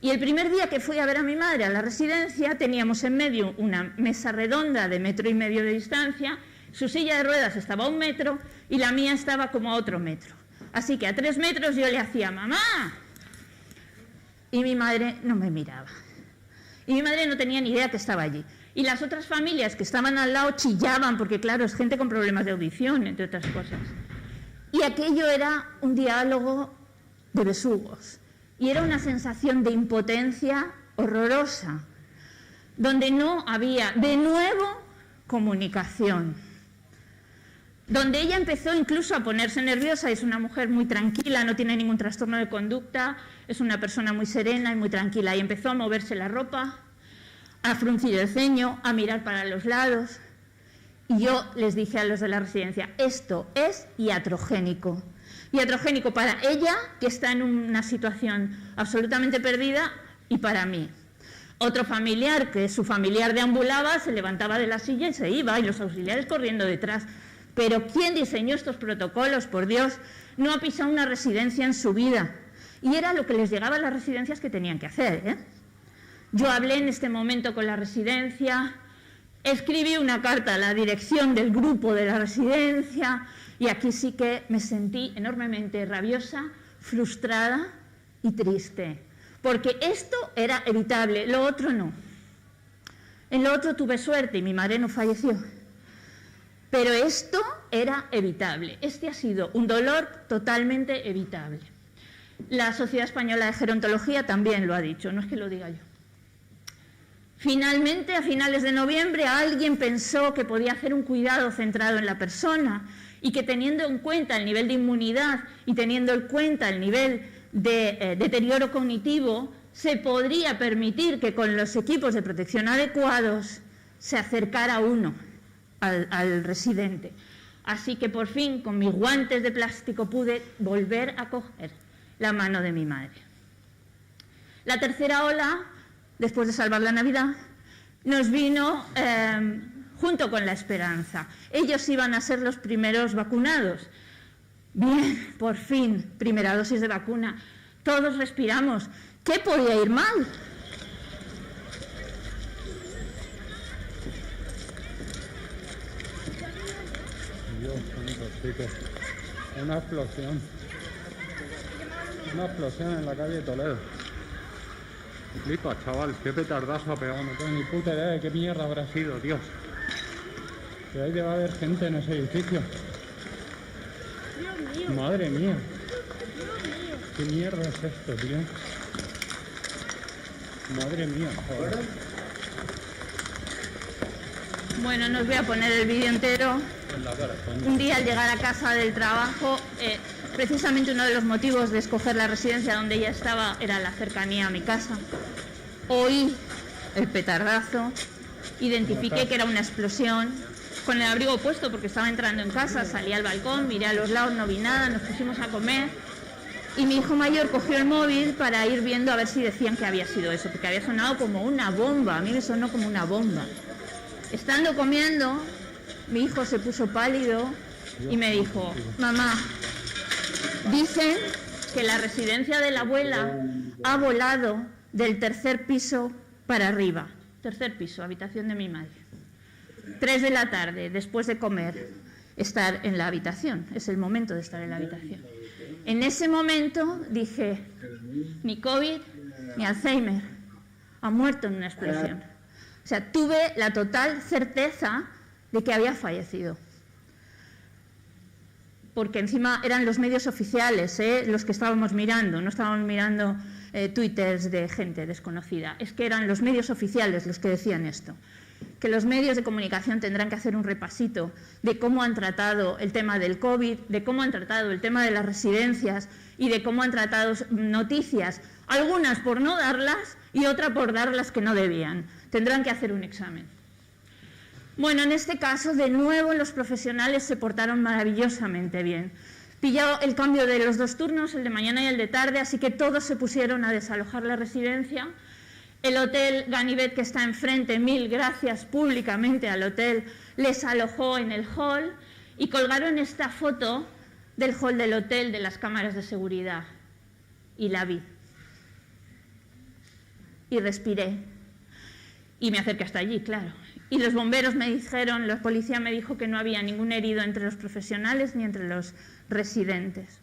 S4: Y el primer día que fui a ver a mi madre a la residencia, teníamos en medio una mesa redonda de 1,5 metros de distancia, su silla de ruedas estaba a 1 metro y la mía estaba como a otro metro. Así que a 3 metros yo le hacía ¡mamá! Y mi madre no me miraba. Y mi madre no tenía ni idea que estaba allí. Y las otras familias que estaban al lado chillaban, porque claro, es gente con problemas de audición, entre otras cosas. Y aquello era un diálogo de besugos. Y era una sensación de impotencia horrorosa, donde no había, de nuevo, comunicación. Donde ella empezó incluso a ponerse nerviosa. Es una mujer muy tranquila, no tiene ningún trastorno de conducta, es una persona muy serena y muy tranquila. Y empezó a moverse la ropa, a fruncir el ceño, a mirar para los lados. Y yo les dije a los de la residencia, esto es iatrogénico. Iatrogénico para ella, que está en una situación absolutamente perdida, y para mí. Otro familiar, que su familiar deambulaba, se levantaba de la silla y se iba, y los auxiliares corriendo detrás. Pero ¿quién diseñó estos protocolos? Por Dios, no ha pisado una residencia en su vida. Y era lo que les llegaba a las residencias que tenían que hacer, ¿eh? Yo hablé en este momento con la residencia, escribí una carta a la dirección del grupo de la residencia, y aquí sí que me sentí enormemente rabiosa, frustrada y triste. Porque esto era evitable, lo otro no. En lo otro tuve suerte y mi madre no falleció. Pero esto era evitable. Este ha sido un dolor totalmente evitable. La Sociedad Española de Gerontología también lo ha dicho, no es que lo diga yo. Finalmente, a finales de noviembre, alguien pensó que podía hacer un cuidado centrado en la persona y que teniendo en cuenta el nivel de inmunidad y teniendo en cuenta el nivel de deterioro cognitivo, se podría permitir que con los equipos de protección adecuados se acercara uno al residente. Así que por fin, con mis guantes de plástico, pude volver a coger la mano de mi madre. La tercera ola, después de salvar la Navidad, nos vino junto con la esperanza. Ellos iban a ser los primeros vacunados. Bien, por fin, primera dosis de vacuna. Todos respiramos. ¿Qué podía ir mal?
S5: Dios santo, chicos. Una explosión. Una explosión en la calle Toledo. Flipa, chaval, qué petardazo ha pegado. No tengo ni puta idea de qué mierda habrá sido, Dios. Que ahí debe haber gente en ese edificio.
S6: Dios mío.
S5: Madre mía.
S6: Dios mío.
S5: ¿Qué mierda es esto, tío? Madre mía, joder.
S4: Bueno, no os voy a poner el vídeo entero. Un día al llegar a casa del trabajo, precisamente uno de los motivos de escoger la residencia donde ella estaba era la cercanía a mi casa. Oí el petardazo, identifiqué que era una explosión, con el abrigo puesto porque estaba entrando en casa, salí al balcón, miré a los lados, no vi nada, nos pusimos a comer y mi hijo mayor cogió el móvil para ir viendo a ver si decían que había sido eso, porque había sonado como una bomba, a mí me sonó como una bomba. Estando comiendo, mi hijo se puso pálido y me dijo: mamá, dicen que la residencia de la abuela ha volado del 3er piso para arriba. 3er piso, habitación de mi madre. 3 de la tarde, después de comer, estar en la habitación. Es el momento de estar en la habitación. En ese momento dije: ni COVID, ni Alzheimer. Ha muerto en una explosión. O sea, tuve la total certeza de que había fallecido. Porque encima eran los medios oficiales, los que estábamos mirando, no estábamos mirando twitters de gente desconocida. Es que eran los medios oficiales los que decían esto. Que los medios de comunicación tendrán que hacer un repasito de cómo han tratado el tema del COVID, de cómo han tratado el tema de las residencias y de cómo han tratado noticias, algunas por no darlas y otras por dar las que no debían. Tendrán que hacer un examen. Bueno, en este caso, de nuevo, los profesionales se portaron maravillosamente bien. Pilló el cambio de los 2 turnos, el de mañana y el de tarde, así que todos se pusieron a desalojar la residencia. El hotel Ganivet, que está enfrente, mil gracias públicamente al hotel, les alojó en el hall y colgaron esta foto del hall del hotel de las cámaras de seguridad. Y la vi. Y respiré. Y me acerqué hasta allí, claro. Y los bomberos me dijeron, la policía me dijo que no había ningún herido entre los profesionales ni entre los residentes.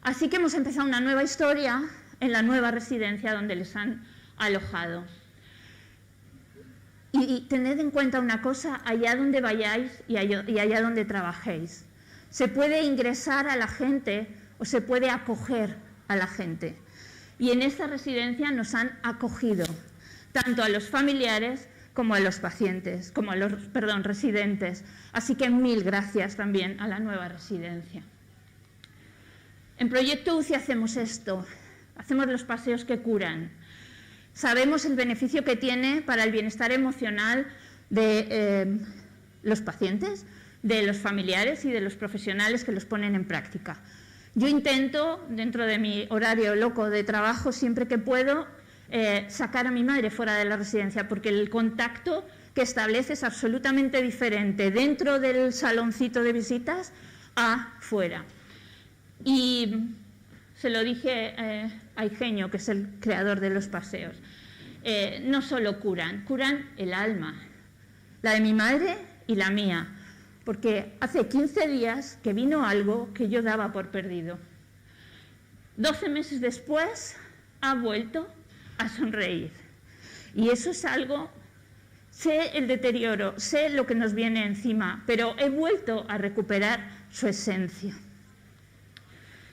S4: Así que hemos empezado una nueva historia en la nueva residencia donde les han alojado. Y tened en cuenta una cosa, allá donde vayáis y allá donde trabajéis. Se puede ingresar a la gente o se puede acoger a la gente. Y en esta residencia nos han acogido, tanto a los familiares como a los pacientes, como a los, residentes. Así que mil gracias también a la nueva residencia. En Proyecto UCI hacemos esto, hacemos los paseos que curan. Sabemos el beneficio que tiene para el bienestar emocional de los pacientes, de los familiares y de los profesionales que los ponen en práctica. Yo intento, dentro de mi horario loco de trabajo, siempre que puedo, sacar a mi madre fuera de la residencia, porque el contacto que establece es absolutamente diferente dentro del saloncito de visitas a fuera. Y se lo dije a Eugenio, que es el creador de los paseos. No solo curan el alma, la de mi madre y la mía, porque hace 15 días que vino algo que yo daba por perdido. 12 meses después ha vuelto a sonreír. Y eso es algo, sé el deterioro, sé lo que nos viene encima, pero he vuelto a recuperar su esencia.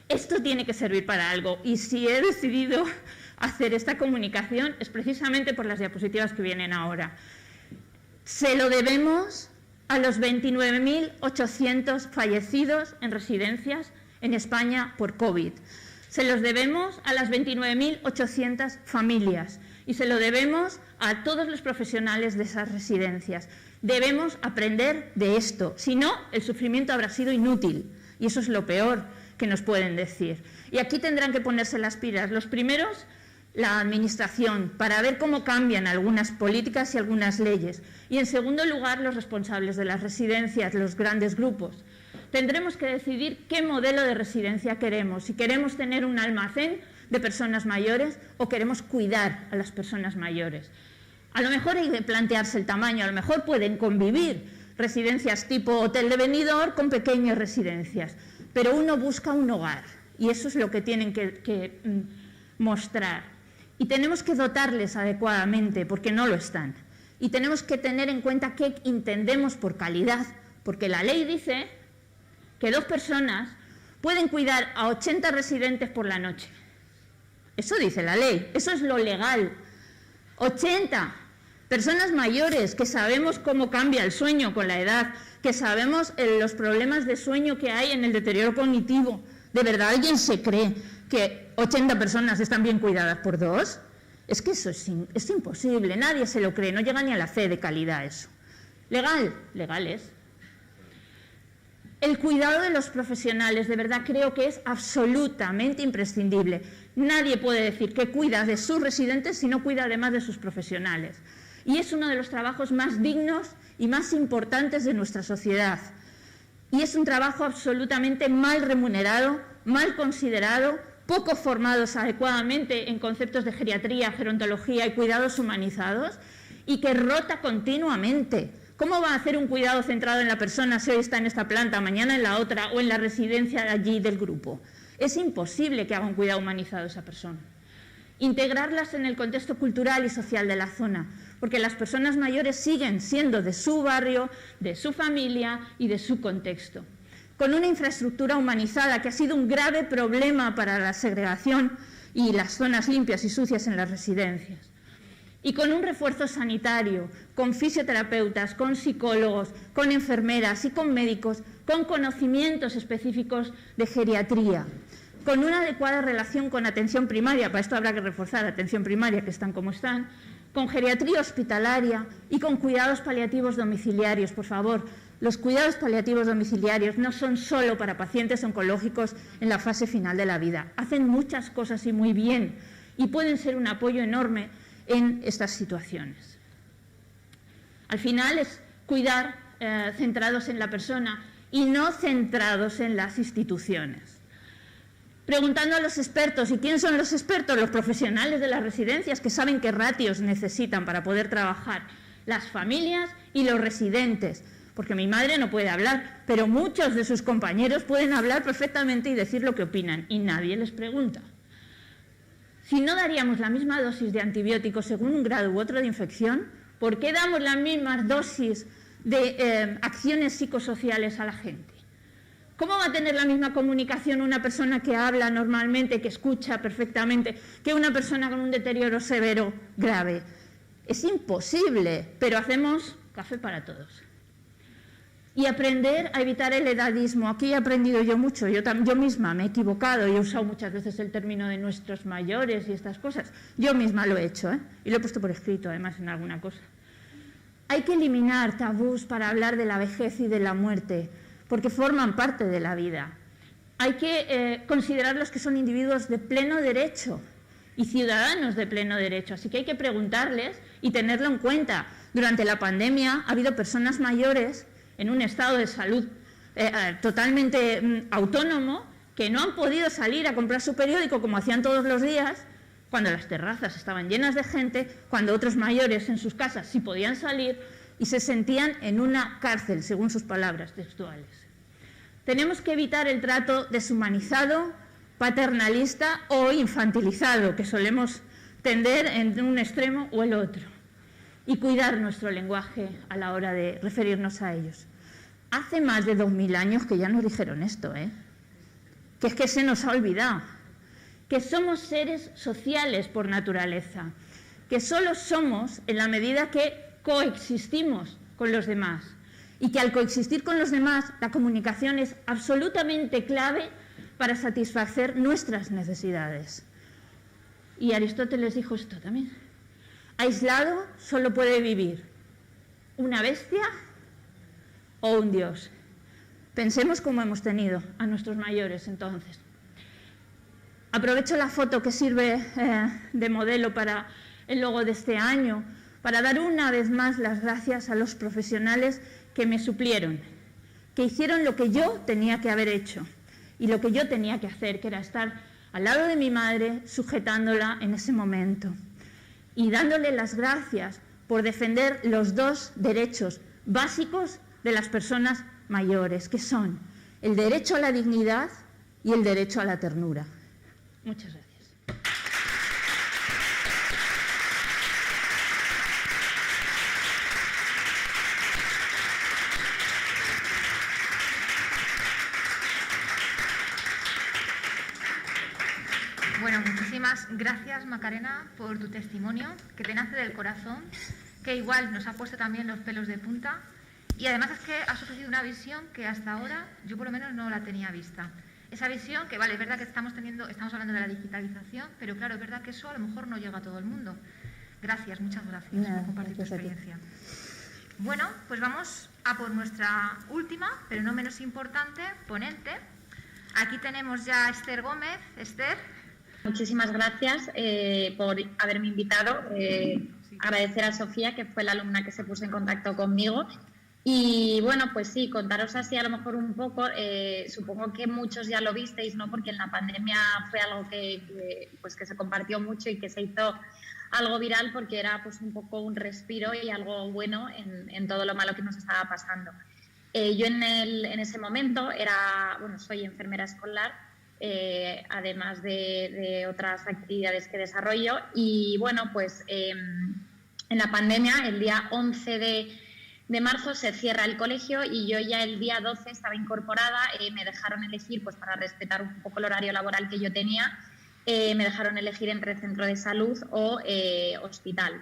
S4: Esto tiene que servir para algo, y si he decidido hacer esta comunicación es precisamente por las diapositivas que vienen ahora. Se lo debemos a los 29.800 fallecidos en residencias en España por COVID. Se los debemos a las 29.800 familias y se lo debemos a todos los profesionales de esas residencias. Debemos aprender de esto, si no, el sufrimiento habrá sido inútil y eso es lo peor que nos pueden decir. Y aquí tendrán que ponerse las pilas. Los primeros, la Administración, para ver cómo cambian algunas políticas y algunas leyes. Y en segundo lugar, los responsables de las residencias, los grandes grupos. Tendremos que decidir qué modelo de residencia queremos, si queremos tener un almacén de personas mayores o queremos cuidar a las personas mayores. A lo mejor hay que plantearse el tamaño, a lo mejor pueden convivir residencias tipo hotel de Benidorm con pequeñas residencias, pero uno busca un hogar y eso es lo que tienen que mostrar. Y tenemos que dotarles adecuadamente porque no lo están. Y tenemos que tener en cuenta qué entendemos por calidad, porque la ley dice que 2 personas pueden cuidar a 80 residentes por la noche. Eso dice la ley, eso es lo legal. 80. Personas mayores, que sabemos cómo cambia el sueño con la edad, que sabemos los problemas de sueño que hay en el deterioro cognitivo. ¿De verdad alguien se cree que 80 personas están bien cuidadas por 2? Es que eso es imposible, nadie se lo cree, no llega ni a la C de calidad eso. ¿Legal? Legal es. El cuidado de los profesionales, de verdad creo que es absolutamente imprescindible. Nadie puede decir que cuida de sus residentes si no cuida además de sus profesionales. Y es uno de los trabajos más dignos y más importantes de nuestra sociedad. Y es un trabajo absolutamente mal remunerado, mal considerado, poco formados adecuadamente en conceptos de geriatría, gerontología y cuidados humanizados, y que rota continuamente. ¿Cómo va a hacer un cuidado centrado en la persona si hoy está en esta planta, mañana en la otra o en la residencia de allí del grupo? Es imposible que haga un cuidado humanizado esa persona. Integrarlas en el contexto cultural y social de la zona, porque las personas mayores siguen siendo de su barrio, de su familia y de su contexto. Con una infraestructura humanizada que ha sido un grave problema para la segregación y las zonas limpias y sucias en las residencias. Y con un refuerzo sanitario, con fisioterapeutas, con psicólogos, con enfermeras y con médicos, con conocimientos específicos de geriatría, con una adecuada relación con atención primaria, para esto habrá que reforzar la atención primaria, que están como están, con geriatría hospitalaria y con cuidados paliativos domiciliarios. Por favor, los cuidados paliativos domiciliarios no son solo para pacientes oncológicos en la fase final de la vida. Hacen muchas cosas y muy bien, y pueden ser un apoyo enorme en estas situaciones. Al final es cuidar centrados en la persona y no centrados en las instituciones. Preguntando a los expertos, ¿y quién son los expertos? Los profesionales de las residencias, que saben qué ratios necesitan para poder trabajar, las familias y los residentes, porque mi madre no puede hablar, pero muchos de sus compañeros pueden hablar perfectamente y decir lo que opinan, y nadie les pregunta. Si no daríamos la misma dosis de antibióticos según un grado u otro de infección, ¿por qué damos las mismas dosis de acciones psicosociales a la gente? ¿Cómo va a tener la misma comunicación una persona que habla normalmente, que escucha perfectamente, que una persona con un deterioro severo grave? Es imposible, pero hacemos café para todos. Y aprender a evitar el edadismo. Aquí he aprendido yo mucho, yo misma me he equivocado, y he usado muchas veces el término de nuestros mayores y estas cosas. Yo misma lo he hecho, y lo he puesto por escrito además en alguna cosa. Hay que eliminar tabús para hablar de la vejez y de la muerte, porque forman parte de la vida. Hay que considerarlos que son individuos de pleno derecho y ciudadanos de pleno derecho, así que hay que preguntarles y tenerlo en cuenta. Durante la pandemia ha habido personas mayores en un estado de salud totalmente autónomo, que no han podido salir a comprar su periódico como hacían todos los días, cuando las terrazas estaban llenas de gente, cuando otros mayores en sus casas sí podían salir y se sentían en una cárcel, según sus palabras textuales. Tenemos que evitar el trato deshumanizado, paternalista o infantilizado, que solemos tender en un extremo o el otro, y cuidar nuestro lenguaje a la hora de referirnos a ellos. Hace más de 2000 años que ya nos dijeron esto, que es que se nos ha olvidado, que somos seres sociales por naturaleza, que solo somos en la medida que coexistimos con los demás, y que al coexistir con los demás la comunicación es absolutamente clave para satisfacer nuestras necesidades. Y Aristóteles dijo esto también: aislado solo puede vivir una bestia o un dios. Pensemos cómo hemos tenido a nuestros mayores entonces. Aprovecho la foto que sirve de modelo para el logo de este año, para dar una vez más las gracias a los profesionales que me suplieron, que hicieron lo que yo tenía que haber hecho y lo que yo tenía que hacer, que era estar al lado de mi madre, sujetándola en ese momento y dándole las gracias por defender los dos derechos básicos de las personas mayores, que son el derecho a la dignidad y el derecho a la ternura. Muchas gracias.
S1: Bueno, muchísimas gracias, Macarena, por tu testimonio, que te nace del corazón que igual nos ha puesto también los pelos de punta. Y además es que has ofrecido una visión que hasta ahora yo por lo menos no la tenía vista. Esa visión que, vale, es verdad que estamos hablando de la digitalización, pero claro, es verdad que eso a lo mejor no llega a todo el mundo. Gracias, muchas gracias por compartir tu experiencia. Bueno, pues vamos a por nuestra última, pero no menos importante, ponente. Aquí tenemos ya a Esther Gómez. Esther.
S7: Muchísimas gracias por haberme invitado. Agradecer a Sofía, que fue la alumna que se puso en contacto conmigo. Y bueno, pues sí, contaros así a lo mejor un poco, supongo que muchos ya lo visteis, ¿no? Porque en la pandemia fue algo que se compartió mucho y que se hizo algo viral porque era pues un poco un respiro y algo bueno en todo lo malo que nos estaba pasando. Yo en ese momento soy enfermera escolar, además de otras actividades que desarrollo, y bueno, pues en la pandemia, el día 11 de marzo se cierra el colegio y yo ya el día 12 estaba incorporada, me dejaron elegir, pues para respetar un poco el horario laboral que yo tenía, me dejaron elegir entre centro de salud o hospital.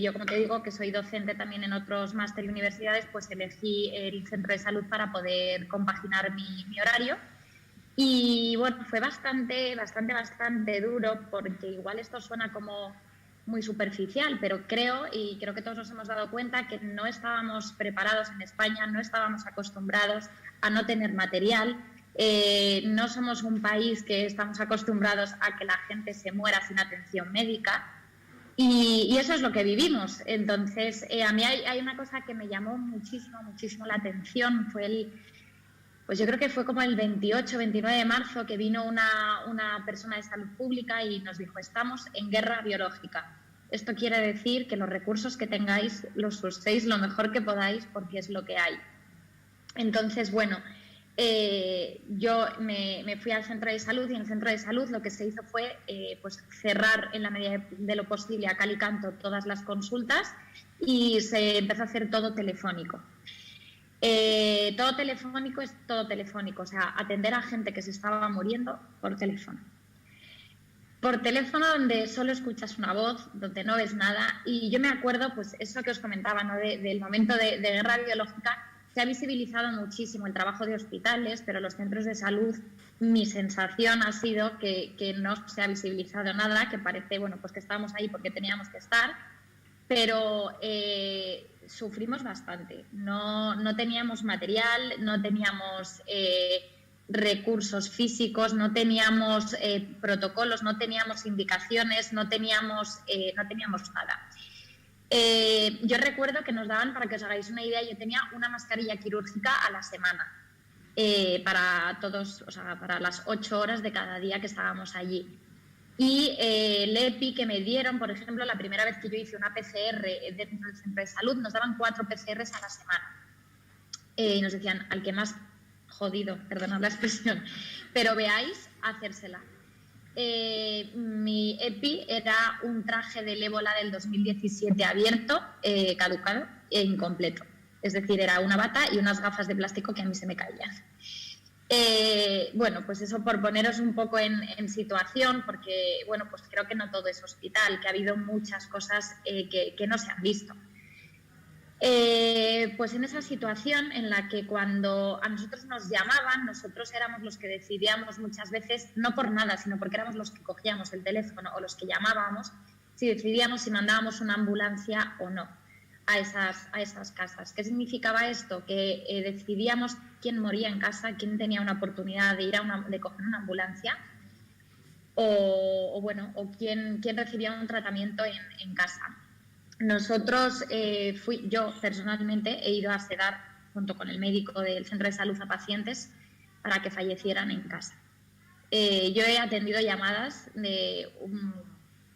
S7: Yo, como te digo, que soy docente también en otros máster y universidades, pues elegí el centro de salud para poder compaginar mi horario. Y bueno, fue bastante duro, porque igual esto suena como muy superficial, pero creo que todos nos hemos dado cuenta que no estábamos preparados en España, no estábamos acostumbrados a no tener material. No somos un país que estamos acostumbrados a que la gente se muera sin atención médica y eso es lo que vivimos. Entonces, a mí hay una cosa que me llamó muchísimo la atención, pues yo creo que fue como el 28, 29 de marzo que vino una persona de salud pública y nos dijo: estamos en guerra biológica. Esto quiere decir que los recursos que tengáis los uséis lo mejor que podáis porque es lo que hay. Entonces, bueno, yo me fui al centro de salud y en el centro de salud lo que se hizo fue pues cerrar en la medida de lo posible a cal y canto todas las consultas y se empezó a hacer todo telefónico. Todo telefónico es todo telefónico, o sea, atender a gente que se estaba muriendo por teléfono. Por teléfono, donde solo escuchas una voz, donde no ves nada. Y yo me acuerdo, pues eso que os comentaba, ¿no? Del momento de guerra biológica. Se ha visibilizado muchísimo el trabajo de hospitales, pero los centros de salud, mi sensación ha sido que no se ha visibilizado nada, que parece, bueno, pues que estábamos ahí porque teníamos que estar, pero sufrimos bastante. No teníamos material, no teníamos recursos físicos, no teníamos protocolos, no teníamos indicaciones, no teníamos nada. Yo recuerdo que nos daban, para que os hagáis una idea, yo tenía una mascarilla quirúrgica a la semana para todos, o sea, para las 8 horas de cada día que estábamos allí. Y el EPI que me dieron, por ejemplo, la primera vez que yo hice una PCR dentro del centro de salud, nos daban 4 PCRs a la semana. Y nos decían, al que más jodido, perdonad la expresión, pero veáis, hacérsela. Mi EPI era un traje del ébola del 2017 abierto, caducado e incompleto. Es decir, era una bata y unas gafas de plástico que a mí se me caían. Bueno, pues eso por poneros un poco en situación, porque bueno, pues creo que no todo es hospital, que ha habido muchas cosas que no se han visto. Pues en esa situación en la que cuando a nosotros nos llamaban, nosotros éramos los que decidíamos muchas veces, no por nada, sino porque éramos los que cogíamos el teléfono o los que llamábamos, si decidíamos si mandábamos una ambulancia o no a esas casas. ¿Qué significaba esto? Que decidíamos quién moría en casa, quién tenía una oportunidad de coger una ambulancia o quién recibía un tratamiento en casa. Nosotros, yo personalmente he ido a sedar junto con el médico del centro de salud a pacientes para que fallecieran en casa. Yo he atendido llamadas de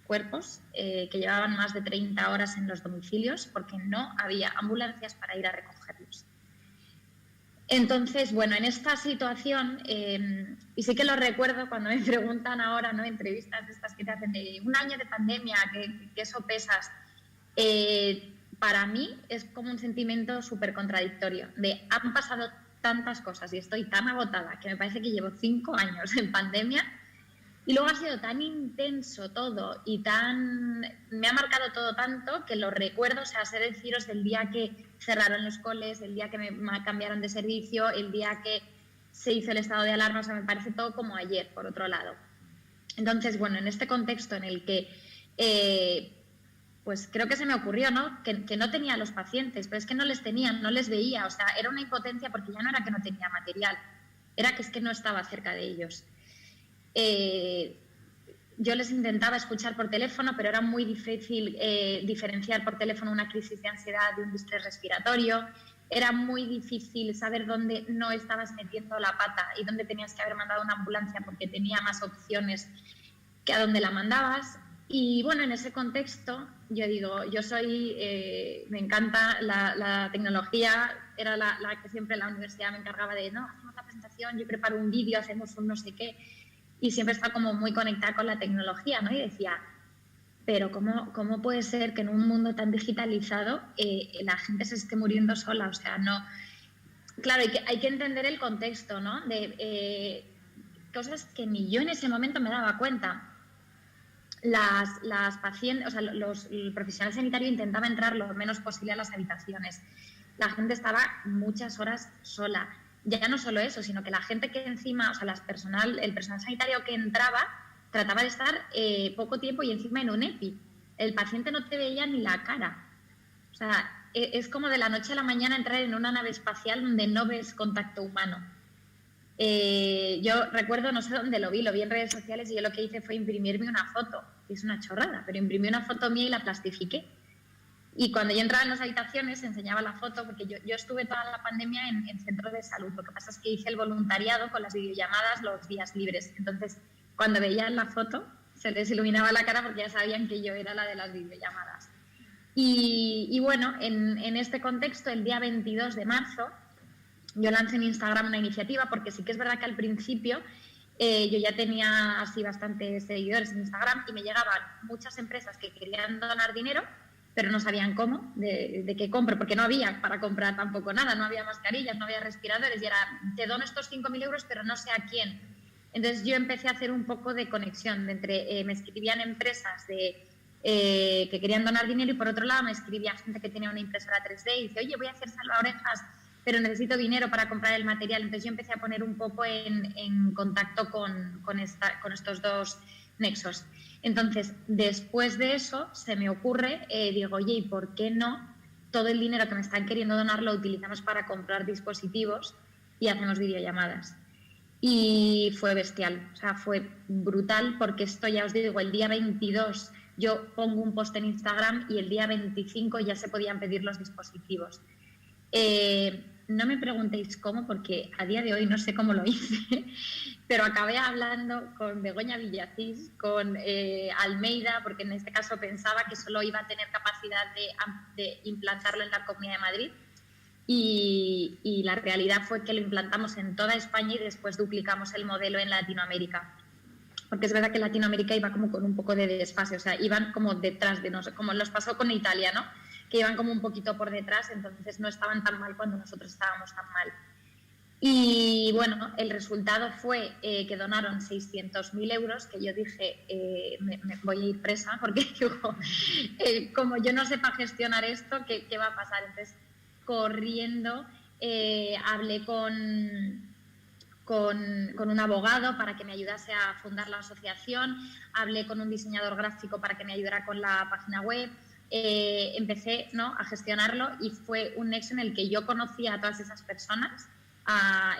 S7: cuerpos que llevaban más de 30 horas en los domicilios porque no había ambulancias para ir a recogerlos. Entonces, bueno, en esta situación, y sí que lo recuerdo cuando me preguntan ahora, ¿no?, entrevistas de estas que te hacen de un año de pandemia, que sopesas. Para mí es como un sentimiento súper contradictorio de han pasado tantas cosas y estoy tan agotada que me parece que llevo 5 años en pandemia Y luego ha sido tan intenso todo y me ha marcado todo tanto que lo recuerdo, o sea, sé deciros del día que cerraron los coles, el día que me cambiaron de servicio, el día que se hizo el estado de alarma, o sea, me parece todo como ayer, por otro lado. Entonces, bueno, en este contexto en el que, pues creo que se me ocurrió, ¿no? Que no tenía a los pacientes, pero es que no les tenía, no les veía, o sea, era una impotencia porque ya no era que no tenía material, era que es que no estaba cerca de ellos. Yo les intentaba escuchar por teléfono, pero era muy difícil diferenciar por teléfono una crisis de ansiedad de un distrés respiratorio. Era muy difícil saber dónde no estabas metiendo la pata y dónde tenías que haber mandado una ambulancia porque tenía más opciones que a dónde la mandabas. Y bueno, en ese contexto, yo digo, me encanta la tecnología, era la que siempre la universidad me encargaba de, no, hacemos la presentación, yo preparo un vídeo, hacemos un no sé qué. Y siempre está como muy conectada con la tecnología, ¿no? Y decía, pero ¿cómo puede ser que en un mundo tan digitalizado la gente se esté muriendo sola? O sea, no... Claro, hay que entender el contexto, ¿no? De cosas que ni yo en ese momento me daba cuenta. Las pacientes, o sea, el profesional sanitario intentaba entrar lo menos posible a las habitaciones. La gente estaba muchas horas sola. Ya no solo eso, sino que la gente que encima, o sea, el personal sanitario que entraba, trataba de estar poco tiempo y encima en un EPI. El paciente no te veía ni la cara. O sea, es como de la noche a la mañana entrar en una nave espacial donde no ves contacto humano. Yo recuerdo, no sé dónde lo vi en redes sociales y yo lo que hice fue imprimirme una foto. Es una chorrada, pero imprimí una foto mía y la plastifiqué. Y cuando yo entraba en las habitaciones enseñaba la foto, porque yo estuve toda la pandemia en centro de salud. Lo que pasa es que hice el voluntariado con las videollamadas los días libres. Entonces, cuando veían la foto, se les iluminaba la cara porque ya sabían que yo era la de las videollamadas. Y bueno, en este contexto, el día 22 de marzo, yo lancé en Instagram una iniciativa, porque sí que es verdad que al principio yo ya tenía así bastantes seguidores en Instagram y me llegaban muchas empresas que querían donar dinero, pero no sabían cómo, de qué compro, porque no había para comprar tampoco nada, no había mascarillas, no había respiradores, y era, te dono estos 5.000 euros, pero no sé a quién. Entonces yo empecé a hacer un poco de conexión entre, me escribían empresas que querían donar dinero y por otro lado me escribía gente que tenía una impresora 3D y dice, oye, voy a hacer salvaorejas, pero necesito dinero para comprar el material. Entonces yo empecé a poner un poco en contacto con estos dos nexos. Entonces, después de eso, se me ocurre, digo, oye, ¿y por qué no todo el dinero que me están queriendo donar lo utilizamos para comprar dispositivos y hacemos videollamadas? Y fue bestial, o sea, fue brutal, porque esto ya os digo, el día 22 yo pongo un post en Instagram y el día 25 ya se podían pedir los dispositivos. No me preguntéis cómo, porque a día de hoy no sé cómo lo hice, pero acabé hablando con Begoña Villacís, con Almeida, porque en este caso pensaba que solo iba a tener capacidad de implantarlo en la Comunidad de Madrid, y la realidad fue que lo implantamos en toda España y después duplicamos el modelo en Latinoamérica. Porque es verdad que Latinoamérica iba como con un poco de desfase, o sea, iban como detrás de nosotros, como nos pasó con Italia, ¿no? Que iban como un poquito por detrás, entonces no estaban tan mal cuando nosotros estábamos tan mal. Y bueno, el resultado fue que donaron 600.000 euros, que yo dije, me voy a ir presa, porque digo, como yo no sepa gestionar esto, ¿qué va a pasar? Entonces, corriendo, hablé con un abogado para que me ayudase a fundar la asociación, hablé con un diseñador gráfico para que me ayudara con la página web. Empecé, ¿no?, a gestionarlo y fue un nexo en el que yo conocí a todas esas personas,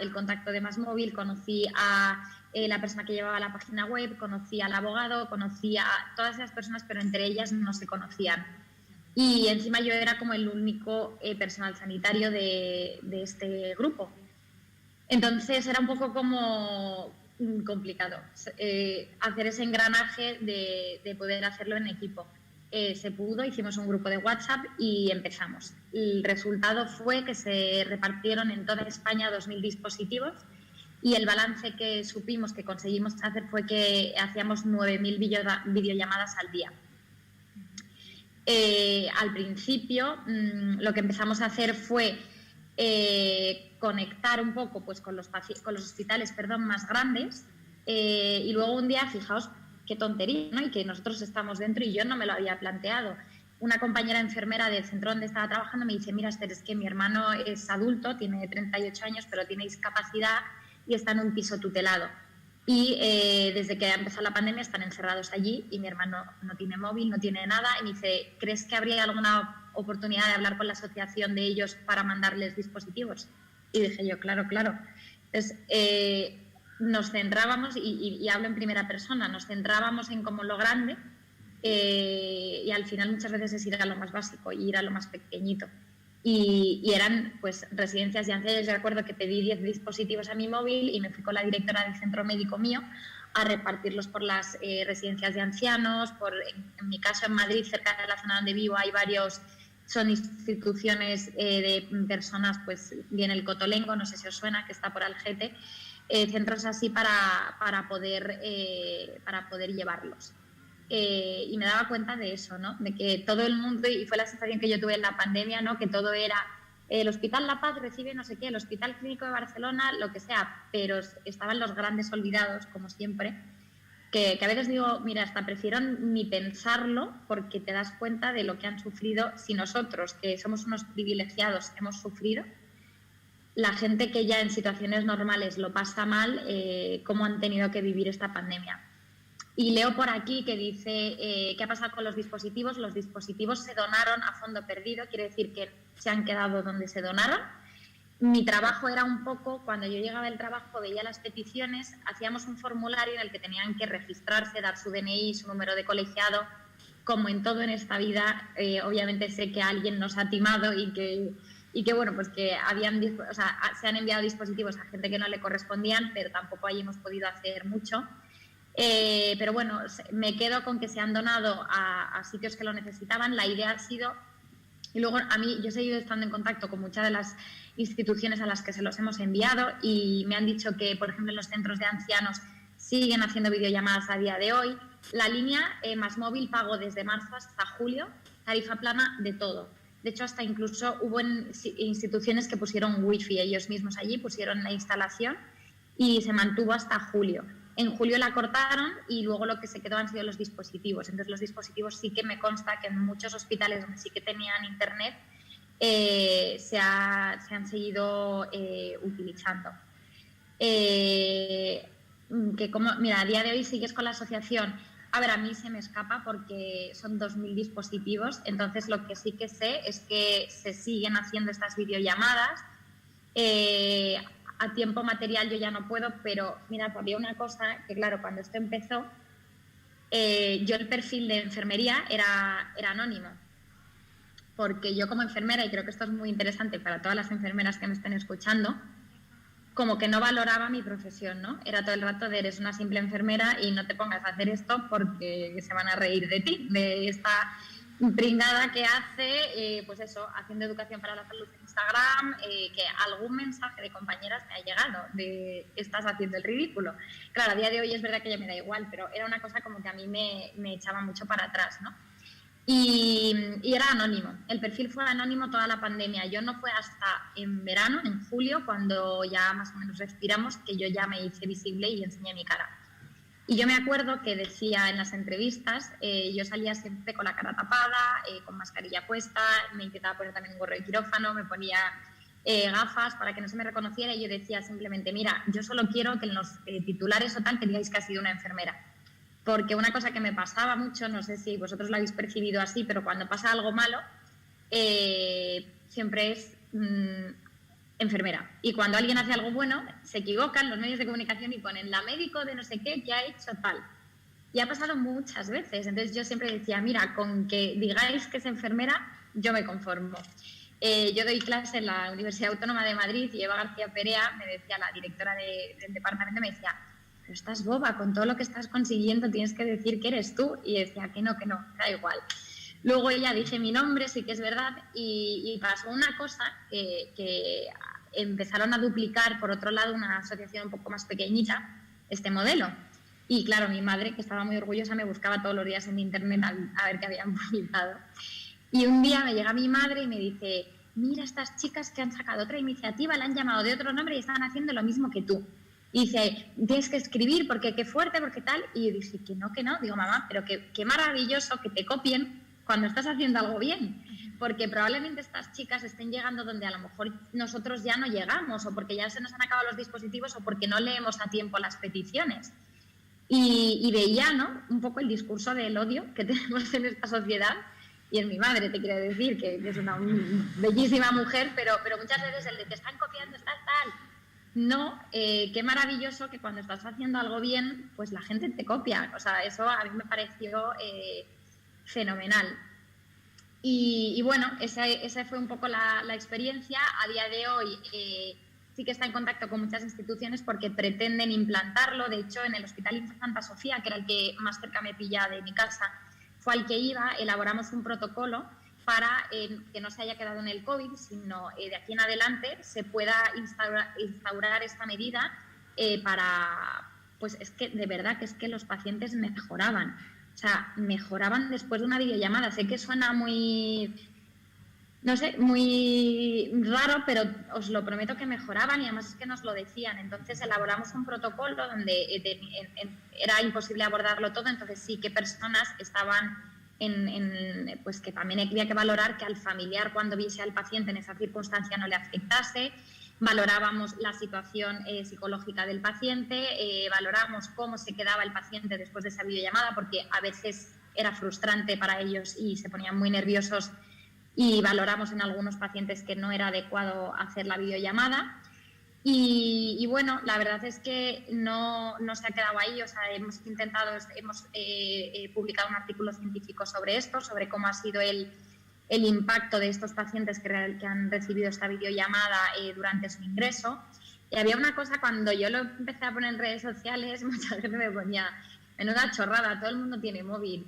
S7: el contacto de MásMóvil, conocí a la persona que llevaba la página web, conocí al abogado, conocí a todas esas personas, pero entre ellas no se conocían. Y encima yo era como el único personal sanitario de este grupo. Entonces era un poco como complicado hacer ese engranaje de poder hacerlo en equipo. Se pudo, hicimos un grupo de WhatsApp y empezamos. El resultado fue que se repartieron en toda España 2.000 dispositivos y el balance que supimos que conseguimos hacer fue que hacíamos 9.000 videollamadas al día. Al principio lo que empezamos a hacer fue conectar un poco pues, con los hospitales más grandes Y luego un día, fijaos qué tontería, ¿no? Y que nosotros estamos dentro y yo no me lo había planteado. Una compañera enfermera del centro donde estaba trabajando me dice, mira, Esther, es que mi hermano es adulto, tiene 38 años, pero tiene discapacidad y está en un piso tutelado. Y desde que ha empezado la pandemia están encerrados allí y mi hermano no tiene móvil, no tiene nada. Y me dice, ¿crees que habría alguna oportunidad de hablar con la asociación de ellos para mandarles dispositivos? Y dije yo, claro. Entonces, nos centrábamos, y hablo en primera persona, nos centrábamos en como lo grande y al final muchas veces es ir a lo más básico y ir a lo más pequeñito. Y eran pues residencias de ancianos. Yo recuerdo que pedí 10 dispositivos a mi móvil y me fui con la directora del centro médico mío a repartirlos por las residencias de ancianos. En mi caso, en Madrid, cerca de la zona donde vivo, hay varios, son instituciones de personas, pues viene el Cotolengo, no sé si os suena, que está por Algete, centros así para poder llevarlos. Y me daba cuenta de eso, ¿no? De que todo el mundo, y fue la sensación que yo tuve en la pandemia, ¿no? Que todo era el Hospital La Paz recibe no sé qué, el Hospital Clínico de Barcelona, lo que sea, pero estaban los grandes olvidados, como siempre, que a veces digo, mira, hasta prefiero ni pensarlo porque te das cuenta de lo que han sufrido. Si nosotros, que somos unos privilegiados, hemos sufrido, la gente que ya en situaciones normales lo pasa mal, cómo han tenido que vivir esta pandemia. Y leo por aquí que dice, ¿qué ha pasado con los dispositivos? Los dispositivos se donaron a fondo perdido, quiere decir que se han quedado donde se donaron. Mi trabajo era un poco, cuando yo llegaba del trabajo, veía las peticiones, hacíamos un formulario en el que tenían que registrarse, dar su DNI, su número de colegiado. Como en todo en esta vida, obviamente sé que alguien nos ha timado y que bueno, pues que se han enviado dispositivos a gente que no le correspondían, pero tampoco ahí hemos podido hacer mucho. Pero bueno, me quedo con que se han donado a sitios que lo necesitaban. La idea ha sido, y luego a mí, yo he seguido estando en contacto con muchas de las instituciones a las que se los hemos enviado y me han dicho que, por ejemplo, en los centros de ancianos siguen haciendo videollamadas a día de hoy. La línea Más Móvil pagó desde marzo hasta julio, tarifa plana de todo. De hecho, hasta incluso hubo instituciones que pusieron wifi, ellos mismos allí pusieron la instalación y se mantuvo hasta julio. En julio la cortaron y luego lo que se quedó han sido los dispositivos. Entonces los dispositivos sí que me consta que en muchos hospitales donde sí que tenían internet se han seguido utilizando. Mira, a día de hoy sigues con la asociación. A ver, a mí se me escapa porque son 2.000 dispositivos. Entonces lo que sí que sé es que se siguen haciendo estas videollamadas. A tiempo material yo ya no puedo, pero mira, había una cosa que, claro, cuando esto empezó, yo el perfil de enfermería era anónimo, porque yo como enfermera, y creo que esto es muy interesante para todas las enfermeras que me estén escuchando, como que no valoraba mi profesión, ¿no? Era todo el rato de eres una simple enfermera y no te pongas a hacer esto porque se van a reír de ti, de esta pringada que hace, pues eso, haciendo educación para la salud en Instagram, que algún mensaje de compañeras me ha llegado de estás haciendo el ridículo. Claro, a día de hoy es verdad que ya me da igual, pero era una cosa como que a mí me echaba mucho para atrás, ¿no? Y era anónimo, el perfil fue anónimo toda la pandemia. Yo no fue hasta en verano, en julio, cuando ya más o menos respiramos, que yo ya me hice visible y enseñé mi cara. Y yo me acuerdo que decía en las entrevistas, yo salía siempre con la cara tapada, con mascarilla puesta, me intentaba poner también un gorro de quirófano, me ponía gafas para que no se me reconociera y yo decía simplemente, mira, yo solo quiero que en los titulares o tal que digáis que ha sido una enfermera. Porque una cosa que me pasaba mucho, no sé si vosotros lo habéis percibido así, pero cuando pasa algo malo, siempre es enfermera. Y cuando alguien hace algo bueno, se equivocan los medios de comunicación y ponen la médico de no sé qué que ha hecho tal. Y ha pasado muchas veces. Entonces yo siempre decía, mira, con que digáis que es enfermera, yo me conformo. Yo doy clase en la Universidad Autónoma de Madrid y Eva García Perea, me decía, la directora del departamento, me decía, pero estás boba, con todo lo que estás consiguiendo tienes que decir que eres tú. Y decía que no, da igual. Luego ella dije mi nombre, sí que es verdad, y pasó una cosa que empezaron a duplicar, por otro lado, una asociación un poco más pequeñita, este modelo. Y claro, mi madre, que estaba muy orgullosa, me buscaba todos los días en internet a ver qué habían publicado. Y un día me llega mi madre y me dice, mira estas chicas que han sacado otra iniciativa, la han llamado de otro nombre y están haciendo lo mismo que tú. Y dice, tienes que escribir porque qué fuerte, porque tal. Y yo dije, que no. Digo, mamá, pero qué maravilloso que te copien cuando estás haciendo algo bien. Porque probablemente estas chicas estén llegando donde a lo mejor nosotros ya no llegamos, o porque ya se nos han acabado los dispositivos, o porque no leemos a tiempo las peticiones. Y veía, ¿no?, un poco el discurso del odio que tenemos en esta sociedad. Y es mi madre, te quiero decir, que es una bellísima mujer, pero muchas veces el de te están copiando, tal. No, qué maravilloso que cuando estás haciendo algo bien, pues la gente te copia. O sea, eso a mí me pareció fenomenal. Y bueno, esa fue un poco la experiencia. A día de hoy sí que está en contacto con muchas instituciones porque pretenden implantarlo. De hecho, en el Hospital Infanta Sofía, que era el que más cerca me pilla de mi casa, fue al que iba, elaboramos un protocolo para que no se haya quedado en el COVID, sino de aquí en adelante se pueda instaurar esta medida para, pues es que de verdad que es que los pacientes mejoraban. O sea, mejoraban después de una videollamada. Sé que suena muy, no sé, muy raro, pero os lo prometo que mejoraban y además es que nos lo decían. Entonces elaboramos un protocolo donde era imposible abordarlo todo, entonces sí que personas estaban pues que también había que valorar que al familiar, cuando viese al paciente en esa circunstancia, no le afectase. Valorábamos la situación psicológica del paciente, valoramos cómo se quedaba el paciente después de esa videollamada, porque a veces era frustrante para ellos y se ponían muy nerviosos, y valoramos en algunos pacientes que no era adecuado hacer la videollamada. Y bueno, la verdad es que no se ha quedado ahí. O sea, hemos publicado un artículo científico sobre esto, sobre cómo ha sido el impacto de estos pacientes que han recibido esta videollamada durante su ingreso. Y había una cosa, cuando yo lo empecé a poner en redes sociales, mucha gente me ponía, menuda chorrada, todo el mundo tiene móvil.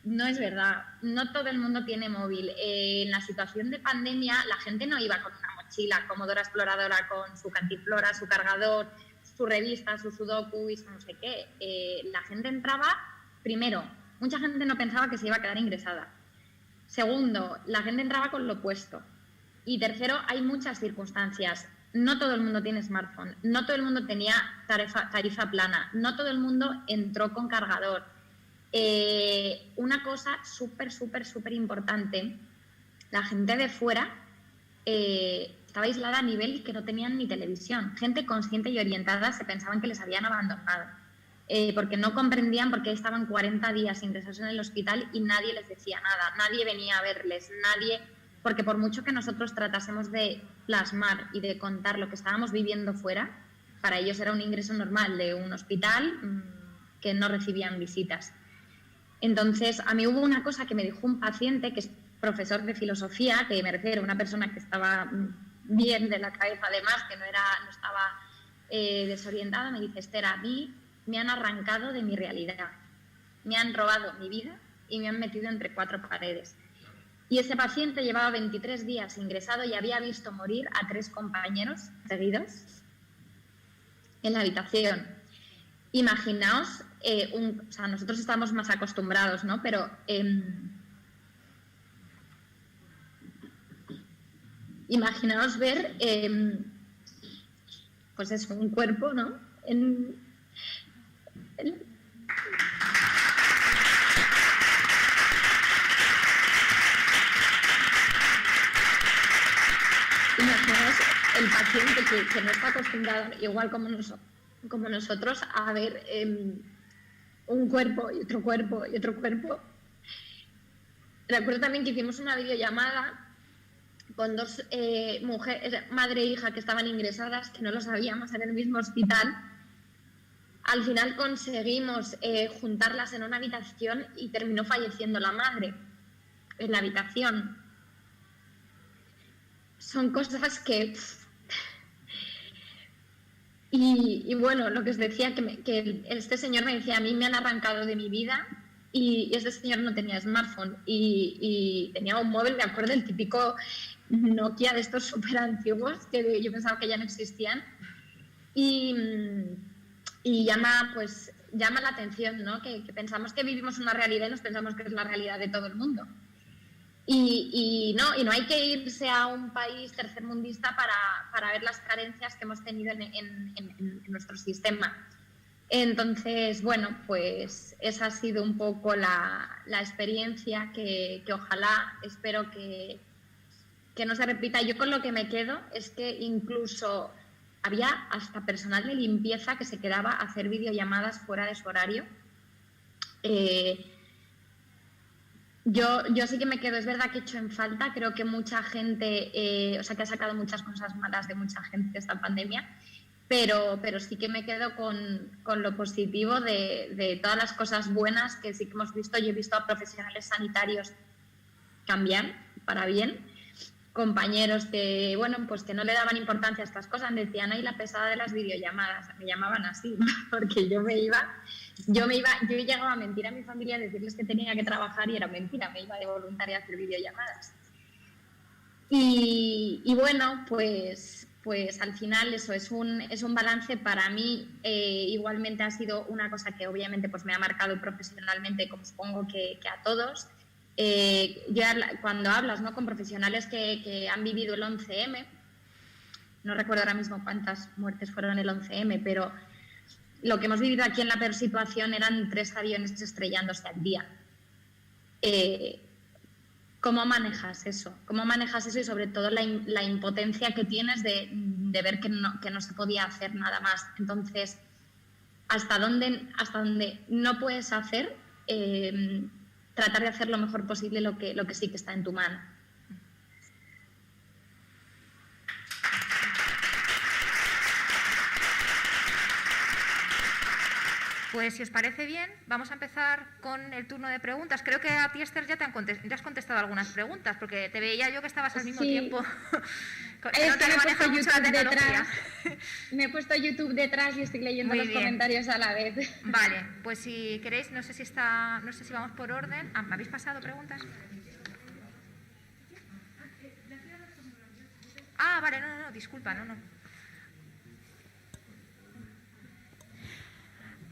S7: No es verdad, no todo el mundo tiene móvil. En la situación de pandemia, la gente no iba con una mochila como Dora Exploradora con su cantiflora, su cargador, su revista, su sudoku y su no sé qué. La gente entraba, primero, mucha gente no pensaba que se iba a quedar ingresada. Segundo, la gente entraba con lo puesto. Y tercero, hay muchas circunstancias. No todo el mundo tiene smartphone, no todo el mundo tenía tarifa plana, no todo el mundo entró con cargador. Una cosa súper importante, la gente de fuera estaba aislada a nivel que no tenían ni televisión. Gente consciente y orientada se pensaban que les habían abandonado, porque no comprendían por qué estaban 40 días ingresados en el hospital y nadie les decía nada, nadie venía a verles, porque por mucho que nosotros tratásemos de plasmar y de contar lo que estábamos viviendo fuera, para ellos era un ingreso normal de un hospital que no recibían visitas. Entonces, a mí hubo una cosa que me dijo un paciente que es profesor de filosofía, que me refiero a una persona que estaba bien de la cabeza, además, que no estaba desorientada. Me dice, Esther, a mí me han arrancado de mi realidad, me han robado mi vida y me han metido entre 4 paredes. Y ese paciente llevaba 23 días ingresado y había visto morir a 3 compañeros seguidos en la habitación. Imaginaos, o sea, nosotros estamos más acostumbrados, ¿no? Pero imaginaos ver, pues eso, un cuerpo, ¿no? Imaginaos el paciente que no está acostumbrado, igual como nosotros, a ver un cuerpo y otro cuerpo y otro cuerpo. Recuerdo también que hicimos una videollamada con 2 mujeres, madre e hija, que estaban ingresadas, que no lo sabíamos, en el mismo hospital. Al final conseguimos juntarlas en una habitación y terminó falleciendo la madre en la habitación. Son cosas que... Y bueno, lo que os decía, que este señor me decía, a mí me han arrancado de mi vida, y este señor no tenía smartphone y tenía un móvil, me acuerdo, el típico Nokia de estos súper antiguos, que yo pensaba que ya no existían, y llama la atención, ¿no? Que pensamos que vivimos una realidad y nos pensamos que es la realidad de todo el mundo. Y no hay que irse a un país tercermundista para ver las carencias que hemos tenido en nuestro sistema. Entonces, bueno, pues esa ha sido un poco la experiencia que ojalá, espero que no se repita. Yo con lo que me quedo es que incluso había hasta personal de limpieza que se quedaba a hacer videollamadas fuera de su horario. Yo sí que me quedo, es verdad que he hecho en falta, creo que mucha gente, que ha sacado muchas cosas malas de mucha gente esta pandemia, pero sí que me quedo con lo positivo de todas las cosas buenas que sí que hemos visto. Yo he visto a profesionales sanitarios cambiar para bien, compañeros que, bueno, pues que no le daban importancia a estas cosas, decían, ay, la pesada de las videollamadas, me llamaban así, porque yo llegaba a mentir a mi familia, a decirles que tenía que trabajar y era mentira, me iba de voluntaria a hacer videollamadas. Y bueno, pues al final eso es un balance para mí. Igualmente ha sido una cosa que obviamente pues me ha marcado profesionalmente, como supongo que a todos. Cuando hablas, ¿no?, con profesionales que han vivido el 11M, no recuerdo ahora mismo cuántas muertes fueron el 11M, pero lo que hemos vivido aquí en la peor situación eran 3 aviones estrellándose al día. ¿Cómo manejas eso? ¿Cómo manejas eso y sobre todo la impotencia que tienes de ver que no se podía hacer nada más? Entonces, hasta dónde no puedes hacer, tratar de hacer lo mejor posible lo que sí que está en tu mano.
S1: Pues si os parece bien, vamos a empezar con el turno de preguntas. Creo que a ti, Esther, ya has contestado algunas preguntas, porque te veía yo que estabas al mismo tiempo.
S7: Es que me he puesto YouTube detrás y estoy leyendo los comentarios a la vez.
S1: Vale, pues si queréis, no sé si vamos por orden. ¿Me habéis pasado preguntas? Ah, vale, no, disculpa, no.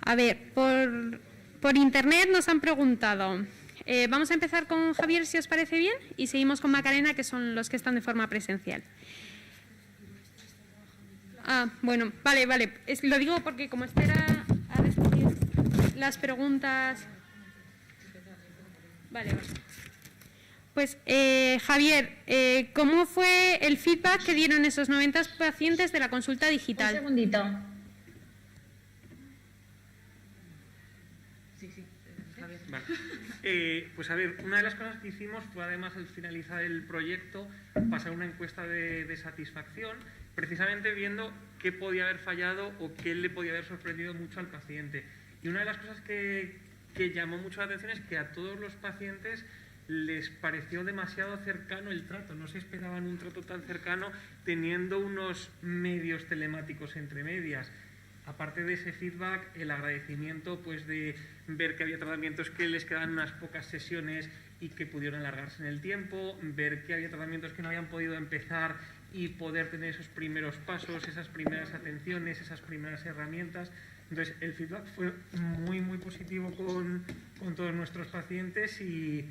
S6: A ver, por internet nos han preguntado. Vamos a empezar con Javier, si os parece bien, y seguimos con Macarena, que son los que están de forma presencial. Bueno, vale. Lo digo porque como Esther ha respondido las preguntas... Vale. Pues, Javier, ¿cómo fue el feedback que dieron esos 90 pacientes de la consulta digital?
S7: Un segundito.
S3: Vale. Pues a ver, una de las cosas que hicimos fue, además, al finalizar el proyecto, pasar una encuesta de satisfacción, precisamente viendo qué podía haber fallado o qué le podía haber sorprendido mucho al paciente. Y una de las cosas que llamó mucho la atención es que a todos los pacientes les pareció demasiado cercano el trato. No se esperaban un trato tan cercano teniendo unos medios telemáticos entre medias. Aparte de ese feedback, el agradecimiento pues de ver que había tratamientos que les quedaban unas pocas sesiones y que pudieron alargarse en el tiempo, ver que había tratamientos que no habían podido empezar y poder tener esos primeros pasos, esas primeras atenciones, esas primeras herramientas. Entonces, el feedback fue muy, muy positivo con todos nuestros pacientes y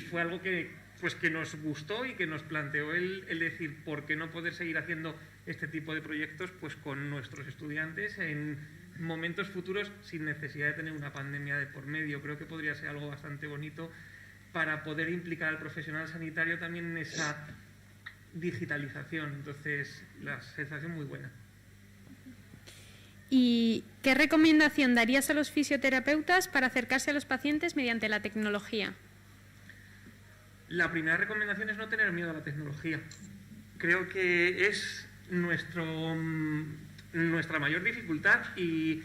S3: fue algo que nos gustó y que nos planteó el decir por qué no poder seguir haciendo este tipo de proyectos pues con nuestros estudiantes en momentos futuros sin necesidad de tener una pandemia de por medio. Creo que podría ser algo bastante bonito para poder implicar al profesional sanitario también en esa digitalización. Entonces, la sensación muy buena.
S6: ¿Y qué recomendación darías a los fisioterapeutas para acercarse a los pacientes mediante la tecnología?
S3: La primera recomendación es no tener miedo a la tecnología. Creo que es nuestra mayor dificultad y